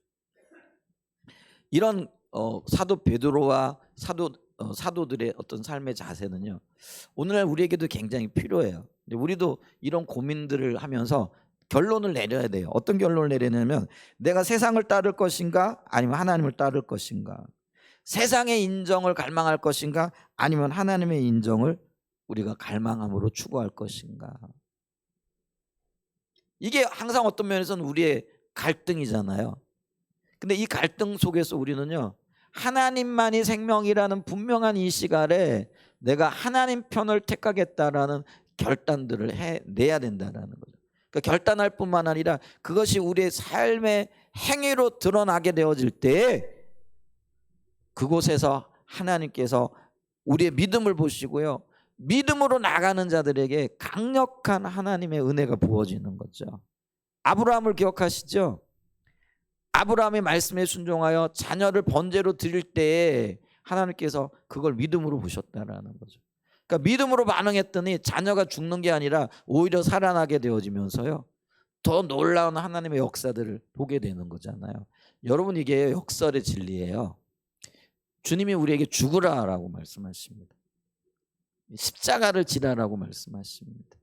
이런 사도 베드로와 사도들의 어떤 삶의 자세는요, 오늘날 우리에게도 굉장히 필요해요. 우리도 이런 고민들을 하면서 결론을 내려야 돼요. 어떤 결론을 내리냐면 내가 세상을 따를 것인가 아니면 하나님을 따를 것인가, 세상의 인정을 갈망할 것인가 아니면 하나님의 인정을 우리가 갈망함으로 추구할 것인가. 이게 항상 어떤 면에서는 우리의 갈등이잖아요. 근데 이 갈등 속에서 우리는요, 하나님만이 생명이라는 분명한 인식 아래 내가 하나님 편을 택하겠다라는 결단들을 해내야 된다는 거죠. 그러니까 결단할 뿐만 아니라 그것이 우리의 삶의 행위로 드러나게 되어질 때 그곳에서 하나님께서 우리의 믿음을 보시고요, 믿음으로 나가는 자들에게 강력한 하나님의 은혜가 부어지는 거죠. 아브라함을 기억하시죠? 아브라함의 말씀에 순종하여 자녀를 번제로 드릴 때에 하나님께서 그걸 믿음으로 보셨다라는 거죠. 그러니까 믿음으로 반응했더니 자녀가 죽는 게 아니라 오히려 살아나게 되어지면서요, 더 놀라운 하나님의 역사들을 보게 되는 거잖아요. 여러분, 이게 역설의 진리예요. 주님이 우리에게 죽으라라고 말씀하십니다. 십자가를 지라라고 말씀하십니다.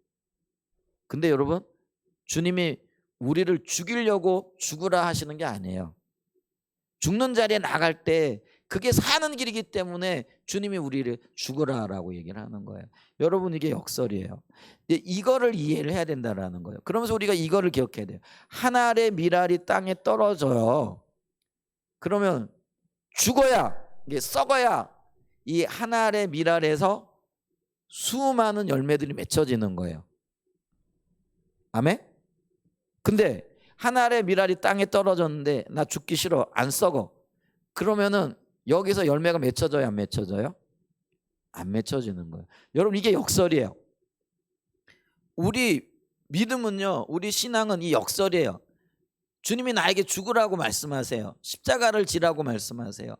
근데 여러분, 주님이 우리를 죽이려고 죽으라 하시는 게 아니에요. 죽는 자리에 나갈 때 그게 사는 길이기 때문에 주님이 우리를 죽으라라고 얘기를 하는 거예요. 여러분, 이게 역설이에요. 이거를 이해를 해야 된다라는 거예요. 그러면서 우리가 이거를 기억해야 돼요. 한 알의 밀알이 땅에 떨어져요. 그러면 죽어야, 이게 썩어야 이 한 알의 밀알에서 수많은 열매들이 맺혀지는 거예요. 아멘? 근데 한 알의 밀알이 땅에 떨어졌는데 나 죽기 싫어, 안 썩어. 그러면은 여기서 열매가 맺혀져요, 안 맺혀져요? 안 맺혀지는 거예요. 여러분, 이게 역설이에요. 우리 믿음은요, 우리 신앙은 이 역설이에요. 주님이 나에게 죽으라고 말씀하세요. 십자가를 지라고 말씀하세요.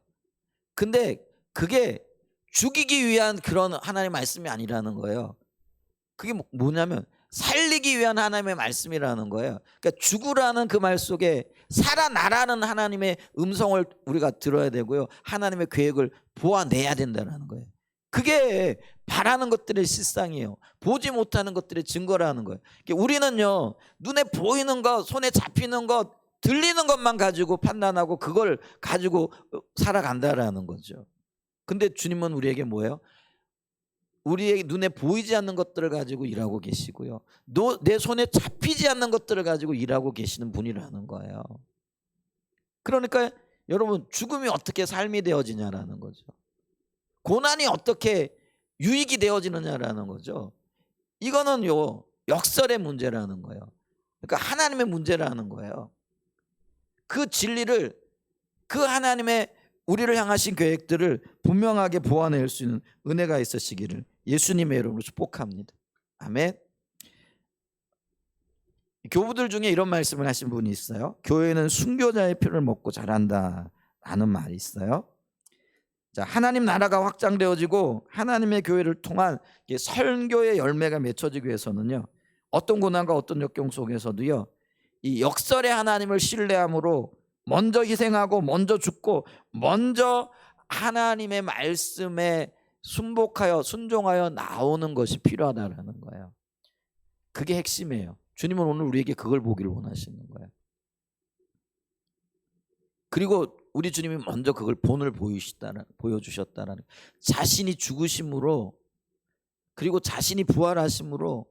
근데 그게 죽이기 위한 그런 하나님의 말씀이 아니라는 거예요. 그게 뭐냐면 살리기 위한 하나님의 말씀이라는 거예요. 그러니까 죽으라는 그 말 속에 살아나라는 하나님의 음성을 우리가 들어야 되고요. 하나님의 계획을 보아내야 된다는 거예요. 그게 바라는 것들의 실상이에요. 보지 못하는 것들의 증거라는 거예요. 그러니까 우리는요, 눈에 보이는 것, 손에 잡히는 것, 들리는 것만 가지고 판단하고 그걸 가지고 살아간다라는 거죠. 근데 주님은 우리에게 뭐예요? 우리의 눈에 보이지 않는 것들을 가지고 일하고 계시고요. 내 손에 잡히지 않는 것들을 가지고 일하고 계시는 분이라는 거예요. 그러니까 여러분, 죽음이 어떻게 삶이 되어지냐라는 거죠. 고난이 어떻게 유익이 되어지느냐라는 거죠. 이거는요, 역설의 문제라는 거예요. 그러니까 하나님의 문제라는 거예요. 그 진리를, 그 하나님의 우리를 향하신 계획들을 분명하게 보아낼 수 있는 은혜가 있으시기를 예수님의 이름으로 축복합니다. 아멘. 교부들 중에 이런 말씀을 하신 분이 있어요. 교회는 순교자의 피를 먹고 자란다 라는 말이 있어요. 자, 하나님 나라가 확장되어지고 하나님의 교회를 통한 선교의 열매가 맺혀지기 위해서는요, 어떤 고난과 어떤 역경 속에서도요, 이 역설의 하나님을 신뢰함으로 먼저 희생하고 먼저 죽고 먼저 하나님의 말씀에 순복하여 순종하여 나오는 것이 필요하다라는 거예요. 그게 핵심이에요. 주님은 오늘 우리에게 그걸 보기를 원하시는 거예요. 그리고 우리 주님이 먼저 그걸 본을 보여주셨다라는, 자신이 죽으심으로 그리고 자신이 부활하심으로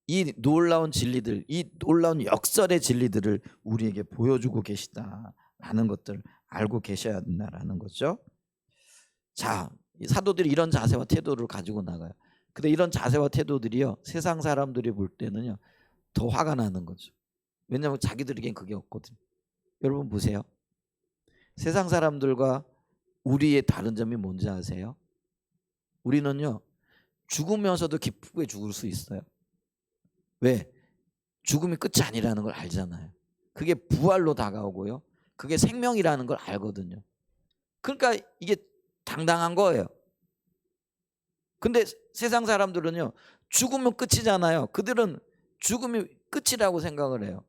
이 놀라운 진리들, 이 놀라운 역설의 진리들을 우리에게 보여주고 계시다라는 것들을 알고 계셔야 된다라는 거죠. 자, 사도들이 이런 자세와 태도를 가지고 나가요. 근데 이런 자세와 태도들이요, 세상 사람들이 볼 때는요, 더 화가 나는 거죠. 왜냐하면 자기들에겐 그게 없거든요. 여러분 보세요. 세상 사람들과 우리의 다른 점이 뭔지 아세요? 우리는요, 죽으면서도 기쁘게 죽을 수 있어요. 왜? 죽음이 끝이 아니라는 걸 알잖아요. 그게 부활로 다가오고요, 그게 생명이라는 걸 알거든요. 그러니까 이게 당당한 거예요. 근데 세상 사람들은요, 죽으면 끝이잖아요. 그들은 죽음이 끝이라고 생각을 해요.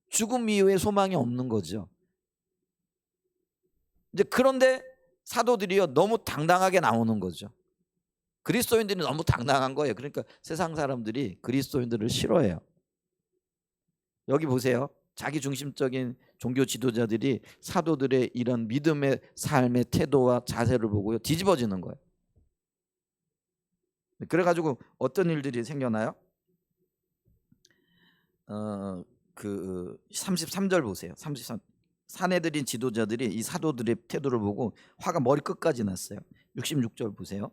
죽음 이후에 소망이 없는 거죠. 이제 그런데 사도들이요, 너무 당당하게 나오는 거죠. 그리스도인들이 너무 당당한 거예요. 그러니까 세상 사람들이 그리스도인들을 싫어해요. 여기 보세요. 자기 중심적인 종교 지도자들이 사도들의 이런 믿음의 삶의 태도와 자세를 보고요, 뒤집어지는 거예요. 그래가지고 어떤 일들이 생겨나요? 33절 보세요. 33. 사내들인 지도자들이 이 사도들의 태도를 보고 화가 머리끝까지 났어요. 66절 보세요.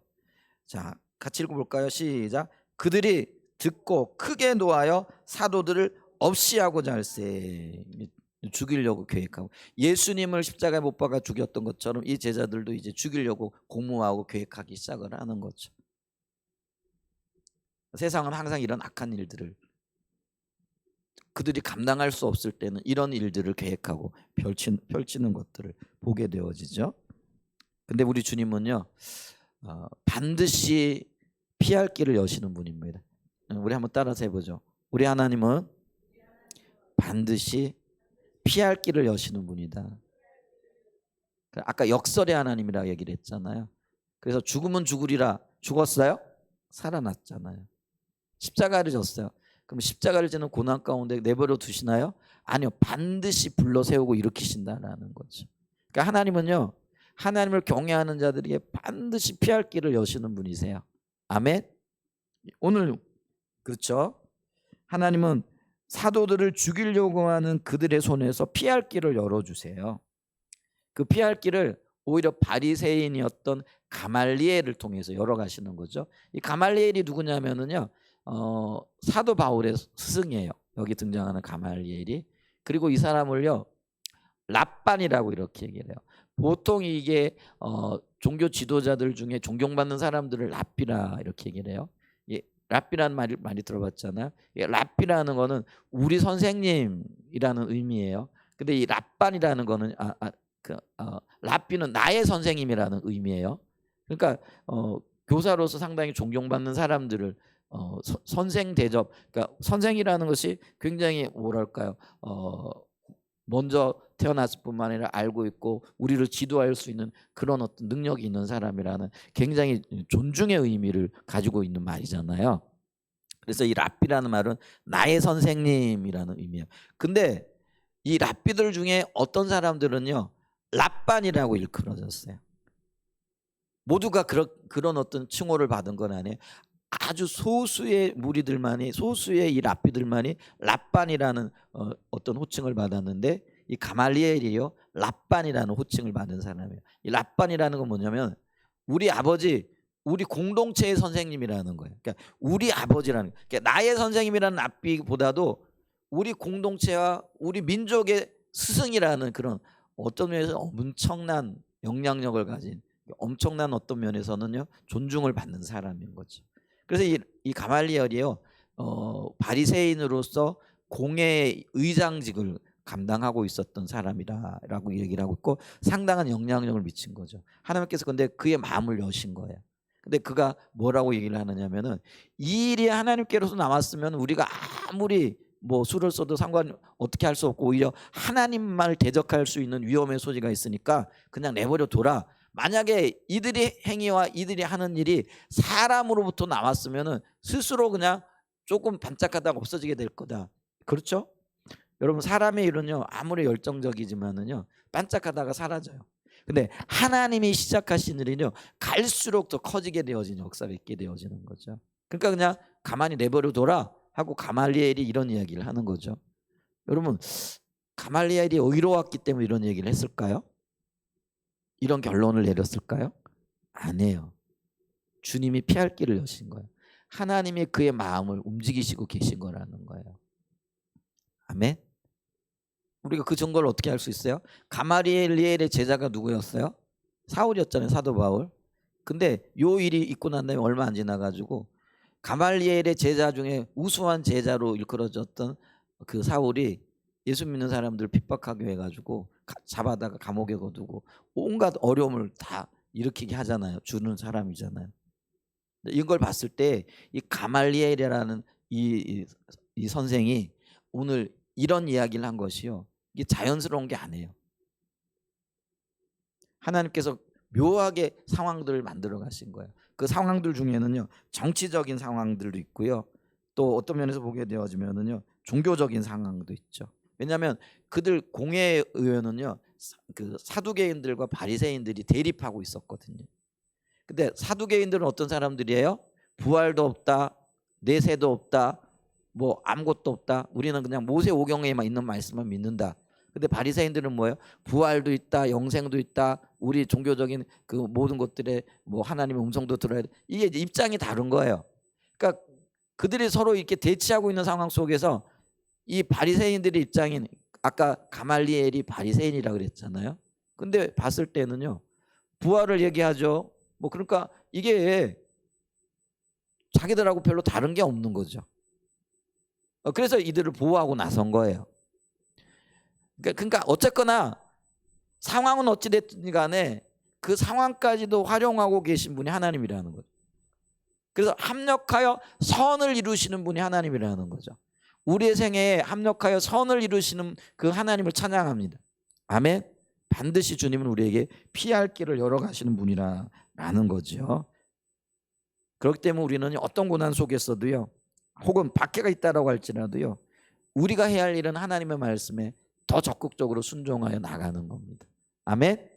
자, 같이 읽어볼까요? 시작. 그들이 듣고 크게 노하여 사도들을 없이하고자 할세. 죽이려고 계획하고, 예수님을 십자가에 못 박아 죽였던 것처럼 이 제자들도 이제 죽이려고 공모하고 계획하기 시작을 하는 거죠. 세상은 항상 이런 악한 일들을, 그들이 감당할 수 없을 때는 이런 일들을 계획하고 펼치는 것들을 보게 되어지죠. 근데 우리 주님은요, 반드시 피할 길을 여시는 분입니다. 우리 한번 따라서 해보죠. 우리 하나님은 반드시 피할 길을 여시는 분이다. 아까 역설의 하나님이라고 얘기를 했잖아요. 그래서 죽으면 죽으리라, 죽었어요? 살아났잖아요. 십자가를 졌어요. 그럼 십자가를 지는 고난 가운데 내버려 두시나요? 아니요. 반드시 불러 세우고 일으키신다라는 거죠. 그러니까 하나님은요, 하나님을 경외하는 자들에게 반드시 피할 길을 여시는 분이세요. 아멘. 오늘 그렇죠. 하나님은 사도들을 죽이려고 하는 그들의 손에서 피할 길을 열어주세요. 그 피할 길을 오히려 바리새인이었던 가말리엘을 통해서 열어가시는 거죠. 이 가말리엘이 누구냐면은요, 사도 바울의 스승이에요. 여기 등장하는 가말리엘이. 그리고 이 사람을요, 랍반이라고 이렇게 얘기를 해요. 보통 이게 종교 지도자들 중에 존경받는 사람들을 랍비라 이렇게 얘기를 해요. 예, 랍비라는 말을 많이 들어봤잖아요. 예, 랍비라는 거는 우리 선생님이라는 의미예요. 근데 이 랍반이라는 거는 랍비는 나의 선생님이라는 의미예요. 그러니까 교사로서 상당히 존경받는 사람들을 선생 대접, 그러니까 선생이라는 것이 굉장히 뭐랄까요, 먼저 태어났을 뿐만 아니라 알고 있고 우리를 지도할 수 있는 그런 어떤 능력이 있는 사람이라는 굉장히 존중의 의미를 가지고 있는 말이잖아요. 그래서 이 랍비라는 말은 나의 선생님이라는 의미예요. 근데 이 랍비들 중에 어떤 사람들은요, 랍반이라고 일컬어졌어요. 모두가 그런 어떤 칭호를 받은 건 아니에요. 아주 소수의 무리들만이, 소수의 이 랍비들만이 랍반이라는 어떤 호칭을 받았는데, 이 가말리엘이요, 랍반이라는 호칭을 받은 사람이에요. 이 랍반이라는 건 뭐냐면 우리 아버지, 우리 공동체의 선생님이라는 거예요. 그러니까 우리 아버지라는, 그러니까 나의 선생님이라는 랍비보다도 우리 공동체와 우리 민족의 스승이라는 그런 어떤 면에서 엄청난 영향력을 가진, 엄청난 어떤 면에서는요, 존중을 받는 사람인 거죠. 그래서 이 가말리엘이요, 바리새인으로서 공회 의장직을 감당하고 있었던 사람이라고 얘기를 하고 있고, 상당한 영향력을 미친 거죠. 하나님께서 근데 그의 마음을 여신 거예요. 근데 그가 뭐라고 얘기를 하느냐면은, 이 일이 하나님께로서 남았으면 우리가 아무리 뭐 수를 써도 상관 어떻게 할 수 없고, 오히려 하나님만을 대적할 수 있는 위험의 소지가 있으니까 그냥 내버려 둬라. 만약에 이들의 행위와 이들이 하는 일이 사람으로부터 나왔으면은 스스로 그냥 조금 반짝하다가 없어지게 될 거다. 그렇죠? 여러분, 사람의 일은요, 아무리 열정적이지만은요, 반짝하다가 사라져요. 근데 하나님이 시작하신 일은요, 갈수록 더 커지게 되어지는 역사가 있게 되어지는 거죠. 그러니까 그냥 가만히 내버려 둬라 하고 가말리엘이 이런 이야기를 하는 거죠. 여러분, 가말리엘이 의로웠기 때문에 이런 얘기를 했을까요? 이런 결론을 내렸을까요? 아니에요. 주님이 피할 길을 여신 거예요. 하나님이 그의 마음을 움직이시고 계신 거라는 거예요. 아멘. 우리가 그 증거를 어떻게 알 수 있어요? 가말리엘의 제자가 누구였어요? 사울이었잖아요. 사도 바울. 근데 요 일이 있고 난 다음에 얼마 안 지나가지고 가말리엘의 제자 중에 우수한 제자로 일컬어졌던 그 사울이 예수 믿는 사람들을 핍박하게 해가지고 잡아다가 감옥에 거두고 온갖 어려움을 다 일으키게 하잖아요. 주는 사람이잖아요. 이걸 봤을 때 이 가말리엘이라는 이 선생이 오늘 이런 이야기를 한 것이요, 이게 자연스러운 게 아니에요. 하나님께서 묘하게 상황들을 만들어 가신 거예요. 그 상황들 중에는요, 정치적인 상황들도 있고요, 또 어떤 면에서 보게 되어지면은요, 종교적인 상황도 있죠. 왜냐하면 그들 공회 의원은요, 그 사두개인들과 바리새인들이 대립하고 있었거든요. 근데 사두개인들은 어떤 사람들이에요? 부활도 없다, 내세도 없다, 뭐 아무것도 없다, 우리는 그냥 모세 오경에만 있는 말씀만 믿는다. 근데 바리새인들은 뭐예요? 부활도 있다, 영생도 있다, 우리 종교적인 그 모든 것들에 뭐 하나님의 음성도 들어야 돼. 이게 입장이 다른 거예요. 그러니까 그들이 서로 이렇게 대치하고 있는 상황 속에서 이 바리새인들의 입장인, 아까 가말리엘이 바리새인이라고 그랬잖아요. 근데 봤을 때는요, 부활을 얘기하죠. 뭐 그러니까 이게 자기들하고 별로 다른 게 없는 거죠. 그래서 이들을 보호하고 나선 거예요. 그러니까 어쨌거나 상황은 어찌 됐든 간에 그 상황까지도 활용하고 계신 분이 하나님이라는 거죠. 그래서 합력하여 선을 이루시는 분이 하나님이라는 거죠. 우리의 생애에 합력하여 선을 이루시는 그 하나님을 찬양합니다. 아멘. 반드시 주님은 우리에게 피할 길을 열어가시는 분이라는 거죠. 그렇기 때문에 우리는 어떤 고난 속에서도요, 혹은 박해가 있다라고 할지라도요, 우리가 해야 할 일은 하나님의 말씀에 더 적극적으로 순종하여 나가는 겁니다. 아멘.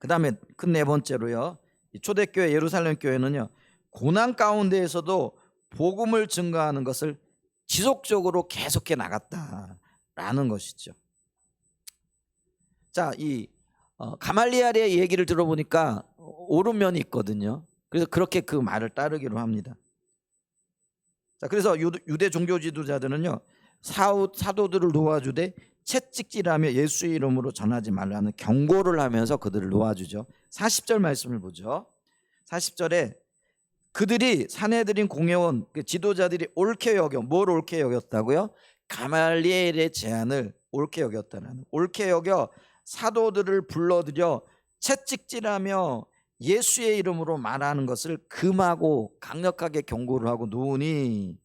그다음에 그 네 번째로요. 이 초대교회 예루살렘 교회는요. 고난 가운데에서도 복음을 증거하는 것을 지속적으로 계속해 나갔다라는 것이죠. 자, 이 가말리엘의 얘기를 들어보니까 옳은 면이 있거든요. 그래서 그렇게 그 말을 따르기로 합니다. 자, 그래서 유대 종교 지도자들은요. 사도들을 놓아주되 채찍질하며 예수의 이름으로 전하지 말라는 경고를 하면서 그들을 놓아주죠. 40절 말씀을 보죠. 40절에 그들이 사내들인 공회원 그 지도자들이 옳게 여겨 뭘 옳게 여겼다고요? 가말리엘의 제안을 옳게 여겼다는, 옳게 여겨 사도들을 불러들여 채찍질하며 예수의 이름으로 말하는 것을 금하고 강력하게 경고를 하고 놓으니,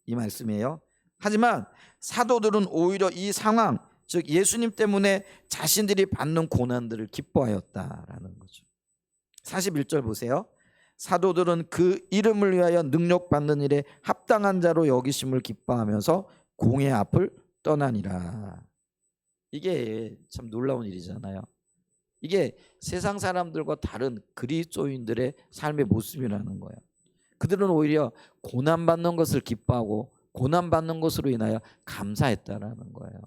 이 말씀이에요. 하지만 사도들은 오히려 이 상황, 즉 예수님 때문에 자신들이 받는 고난들을 기뻐하였다라는 거죠. 41절 보세요. 사도들은 그 이름을 위하여 능력받는 일에 합당한 자로 여기심을 기뻐하면서 공회 앞을 떠나니라. 이게 참 놀라운 일이잖아요. 이게 세상 사람들과 다른 그리스도인들의 삶의 모습이라는 거예요. 그들은 오히려 고난받는 것을 기뻐하고 고난받는 것으로 인하여 감사했다라는 거예요.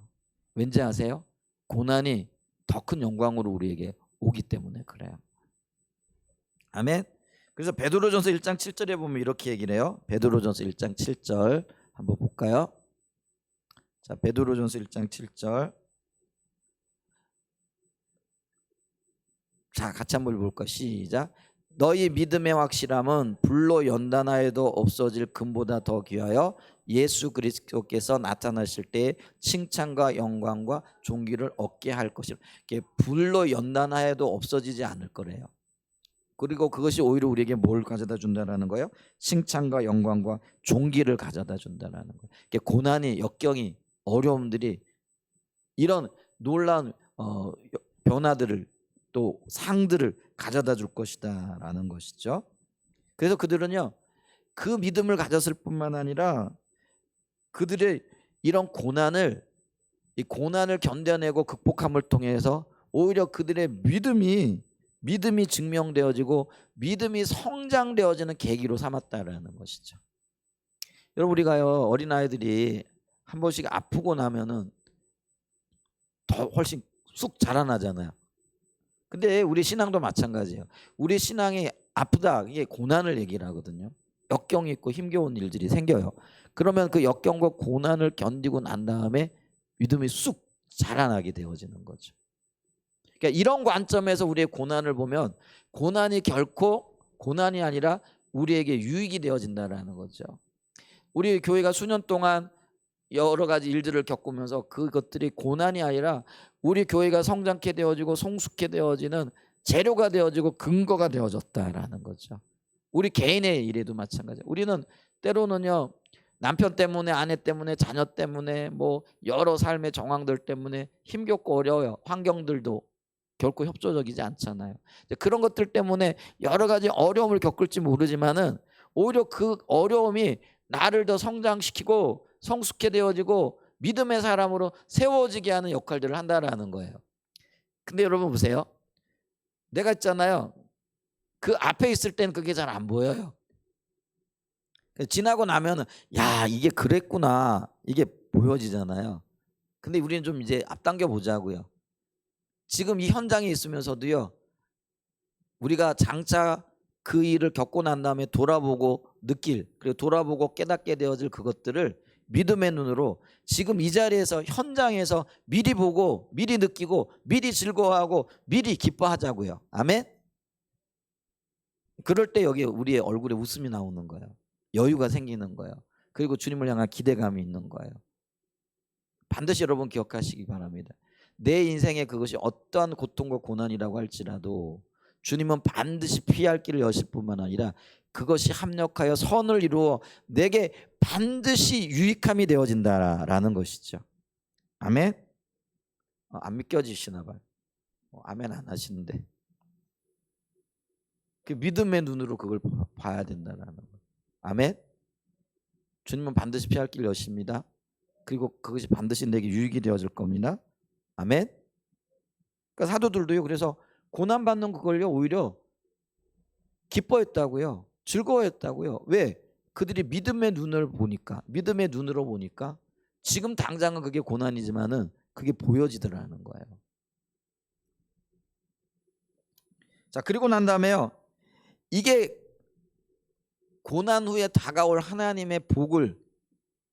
왠지 아세요? 고난이 더 큰 영광으로 우리에게 오기 때문에 그래요. 아멘. 그래서 베드로전서 1장 7절에 보면 이렇게 얘기를 해요. 베드로전서 1장 7절 한번 볼까요? 자, 베드로전서 1장 7절. 자, 같이 한번 볼까요? 시작. 너희 믿음의 확실함은 불로 연단하여도 없어질 금보다 더 귀하여 예수 그리스도께서 나타나실 때 칭찬과 영광과 존귀를 얻게 할 것이라. 불로 연단하여도 없어지지 않을 거래요. 그리고 그것이 오히려 우리에게 뭘 가져다 준다라는 거예요? 칭찬과 영광과 존귀를 가져다 준다라는 거예요. 고난이, 역경이, 어려움들이 이런 놀라운 변화들을 또 상들을 가져다 줄 것이다 라는 것이죠. 그래서 그들은요, 그 믿음을 가졌을 뿐만 아니라 그들의 이런 고난을, 이 고난을 견뎌내고 극복함을 통해서 오히려 그들의 믿음이 증명되어지고 믿음이 성장되어지는 계기로 삼았다라는 것이죠. 여러분, 우리가요, 어린아이들이 한 번씩 아프고 나면은 더 훨씬 쑥 자라나잖아요. 근데 우리 신앙도 마찬가지예요. 우리 신앙이 아프다, 이게 고난을 얘기를 하거든요. 역경이 있고 힘겨운 일들이 생겨요. 그러면 그 역경과 고난을 견디고 난 다음에 믿음이 쑥 자라나게 되어지는 거죠. 그러니까 이런 관점에서 우리의 고난을 보면 고난이 결코 고난이 아니라 우리에게 유익이 되어진다라는 거죠. 우리 교회가 수년 동안 여러 가지 일들을 겪으면서 그것들이 고난이 아니라 우리 교회가 성장케 되어지고 성숙케 되어지는 재료가 되어지고 근거가 되어졌다라는 거죠. 우리 개인의 일에도 마찬가지예요. 우리는 때로는요, 남편 때문에, 아내 때문에, 자녀 때문에, 뭐 여러 삶의 정황들 때문에 힘겹고 어려워요. 환경들도 결코 협조적이지 않잖아요. 그런 것들 때문에 여러 가지 어려움을 겪을지 모르지만은 오히려 그 어려움이 나를 더 성장시키고 성숙해 되어지고 믿음의 사람으로 세워지게 하는 역할들을 한다라는 거예요. 근데 여러분 보세요. 내가 있잖아요. 그 앞에 있을 때는 그게 잘 안 보여요. 지나고 나면은 야, 이게 그랬구나, 이게 보여지잖아요. 근데 우리는 좀 이제 앞당겨 보자고요. 지금 이 현장에 있으면서도요, 우리가 장차 그 일을 겪고 난 다음에 돌아보고 느낄, 그리고 돌아보고 깨닫게 되어질 그것들을 믿음의 눈으로 지금 이 자리에서 현장에서 미리 보고 미리 느끼고 미리 즐거워하고 미리 기뻐하자고요. 아멘. 그럴 때 여기 우리의 얼굴에 웃음이 나오는 거예요. 여유가 생기는 거예요. 그리고 주님을 향한 기대감이 있는 거예요. 반드시 여러분 기억하시기 바랍니다. 내 인생에 그것이 어떠한 고통과 고난이라고 할지라도 주님은 반드시 피할 길을 여실 뿐만 아니라 그것이 합력하여 선을 이루어 내게 반드시 유익함이 되어진다라는 것이죠. 아멘. 안 믿겨지시나 봐요. 아멘 안 하시는데. 그 믿음의 눈으로 그걸 봐야 된다라는 거. 아멘. 주님은 반드시 피할 길을 여십니다. 그리고 그것이 반드시 내게 유익이 되어질 겁니다. 아멘. 그러니까 사도들도요, 그래서 고난 받는 그걸요 오히려 기뻐했다고요. 즐거워했다고요. 왜? 그들이 믿음의 눈을 보니까, 믿음의 눈으로 보니까 지금 당장은 그게 고난이지만은 그게 보여지더라는 거예요. 자, 그리고 난 다음에요. 이게 고난 후에 다가올 하나님의 복을,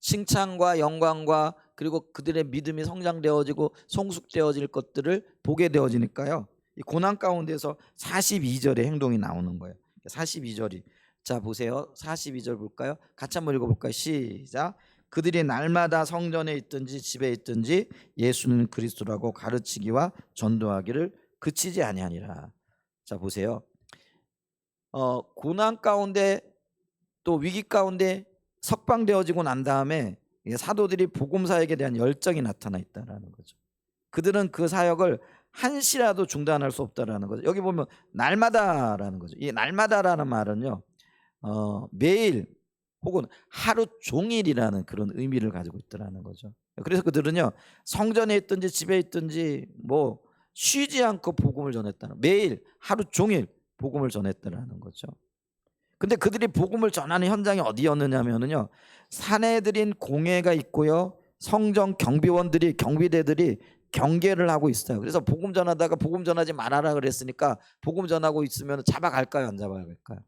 칭찬과 영광과 그리고 그들의 믿음이 성장되어지고 성숙되어질 것들을 보게 되어지니까요. 이 고난 가운데서 42절의 행동이 나오는 거예요. 42절이. 자, 보세요. 42절 볼까요? 같이 한번 읽어볼까요? 시작. 그들이 날마다 성전에 있든지 집에 있든지 예수는 그리스도라고 가르치기와 전도하기를 그치지 아니하니라. 자, 보세요. 고난 가운데 또 위기 가운데 석방되어지고 난 다음에 사도들이 복음 사역에 대한 열정이 나타나 있다라는 거죠. 그들은 그 사역을 한시라도 중단할 수 없다라는 거죠. 여기 보면 날마다라는 거죠. 이 날마다라는 말은요, 매일 혹은 하루 종일이라는 그런 의미를 가지고 있다라는 거죠. 그래서 그들은요, 성전에 있든지 집에 있든지 뭐 쉬지 않고 복음을 전했다는, 매일 하루 종일 복음을 전했다라는 거죠. 근데 그들이 복음을 전하는 현장이 어디였느냐면요, 사내들인 공회가 있고요, 성전 경비원들이, 경비대들이 경계를 하고 있어요. 그래서 복음 전하다가 복음 전하지 말아라 그랬으니까 복음 전하고 있으면 잡아갈까요, 안 잡아갈까요?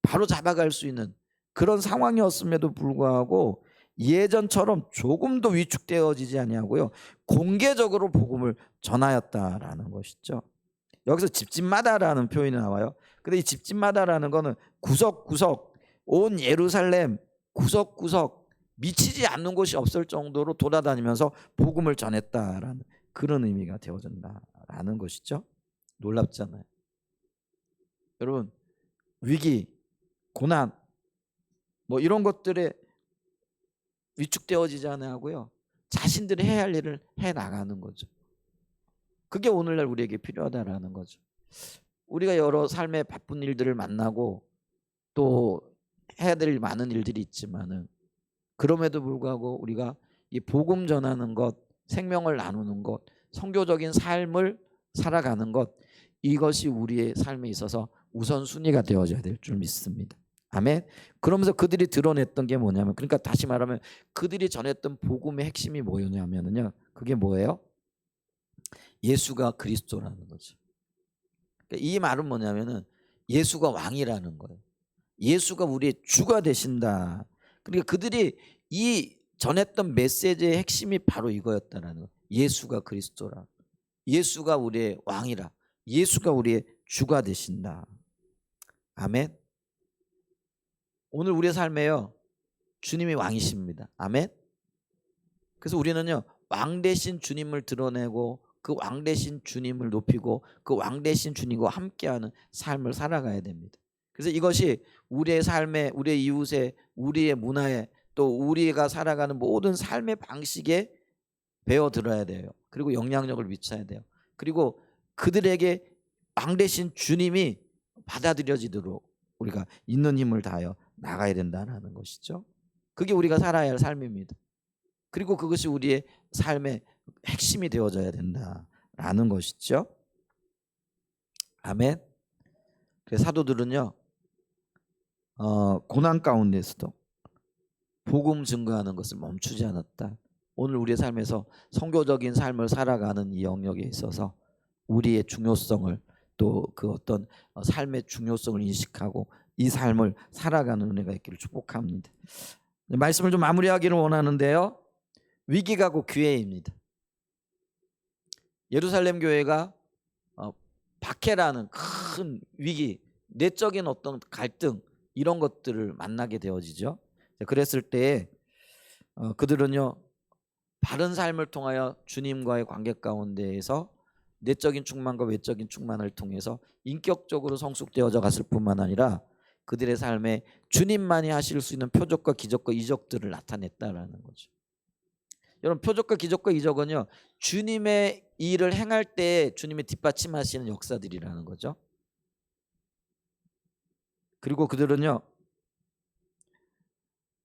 바로 잡아갈 수 있는 그런 상황이었음에도 불구하고 예전처럼 조금도 위축되어지지 아니하고요, 공개적으로 복음을 전하였다라는 것이죠. 여기서 집집마다라는 표현이 나와요. 근데 이 집집마다라는 거는 구석구석, 온 예루살렘 구석구석 미치지 않는 곳이 없을 정도로 돌아다니면서 복음을 전했다라는 그런 의미가 되어진다라는 것이죠. 놀랍잖아요. 여러분, 위기, 고난 뭐 이런 것들에 위축되어지지 않고요, 자신들이 해야 할 일을 해 나가는 거죠. 그게 오늘날 우리에게 필요하다라는 거죠. 우리가 여러 삶의 바쁜 일들을 만나고 또 해야 될 많은 일들이 있지만은, 그럼에도 불구하고 우리가 이 복음 전하는 것, 생명을 나누는 것, 선교적인 삶을 살아가는 것, 이것이 우리의 삶에 있어서 우선순위가 되어져야 될 줄 믿습니다. 아멘. 그러면서 그들이 드러냈던 게 뭐냐면, 그러니까 다시 말하면 그들이 전했던 복음의 핵심이 뭐였냐면요, 그게 뭐예요? 예수가 그리스도라는 거죠. 그러니까 이 말은 뭐냐면은 예수가 왕이라는 거예요. 예수가 우리의 주가 되신다. 그러니까 그들이 이 전했던 메시지의 핵심이 바로 이거였다라는 거예요. 예수가 그리스도라. 예수가 우리의 왕이라. 예수가 우리의 주가 되신다. 아멘. 오늘 우리의 삶에요, 주님이 왕이십니다. 아멘. 그래서 우리는요, 왕 대신 주님을 드러내고 그 왕 대신 주님을 높이고 그 왕 대신 주님과 함께하는 삶을 살아가야 됩니다. 그래서 이것이 우리의 삶에, 우리의 이웃에, 우리의 문화에, 또 우리가 살아가는 모든 삶의 방식에 배어들어야 돼요. 그리고 영향력을 미쳐야 돼요. 그리고 그들에게 왕 대신 주님이 받아들여지도록 우리가 있는 힘을 다하여 나가야 된다는 것이죠. 그게 우리가 살아야 할 삶입니다. 그리고 그것이 우리의 삶의 핵심이 되어져야 된다라는 것이죠. 아멘. 그래서 사도들은요, 고난 가운데서도 복음 증거하는 것을 멈추지 않았다. 오늘 우리의 삶에서 선교적인 삶을 살아가는 이 영역에 있어서 우리의 중요성을, 또 그 어떤 삶의 중요성을 인식하고 이 삶을 살아가는 은혜가 있기를 축복합니다. 말씀을 좀 마무리하기를 원하는데요, 위기가 곧 기회입니다. 예루살렘 교회가 박해라는 큰 위기, 내적인 어떤 갈등, 이런 것들을 만나게 되어지죠. 그랬을 때 그들은요, 바른 삶을 통하여 주님과의 관계 가운데에서 내적인 충만과 외적인 충만을 통해서 인격적으로 성숙되어져 갔을 뿐만 아니라 그들의 삶에 주님만이 하실 수 있는 표적과 기적과 이적들을 나타냈다라는 거죠. 여러분, 표적과 기적과 이적은요, 주님의 일을 행할 때 주님의 뒷받침하시는 역사들이라는 거죠. 그리고 그들은요,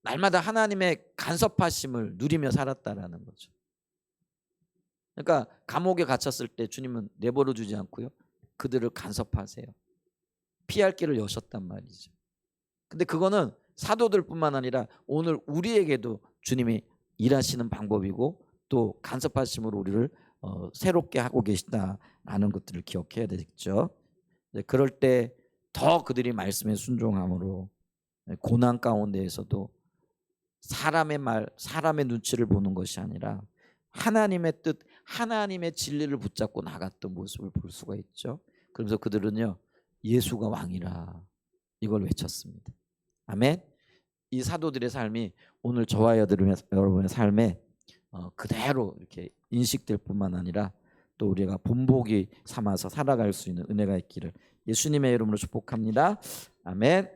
날마다 하나님의 간섭하심을 누리며 살았다라는 거죠. 그러니까 감옥에 갇혔을 때 주님은 내버려 주지 않고요, 그들을 간섭하세요. 피할 길을 여셨단 말이죠. 근데 그거는 사도들뿐만 아니라 오늘 우리에게도 주님이 일하시는 방법이고 또 간섭하심으로 우리를 새롭게 하고 계시다라는 것들을 기억해야 되겠죠. 그럴 때 더 그들이 말씀에 순종함으로 고난 가운데에서도 사람의 말, 사람의 눈치를 보는 것이 아니라 하나님의 뜻, 하나님의 진리를 붙잡고 나갔던 모습을 볼 수가 있죠. 그러면서 그들은요, 예수가 왕이라 이걸 외쳤습니다. 아멘. 이 사도들의 삶이 오늘 저와 여러분의 삶에 그대로 이렇게 인식될 뿐만 아니라 또 우리가 본보기 삼아서 살아갈 수 있는 은혜가 있기를 예수님의 이름으로 축복합니다. 아멘.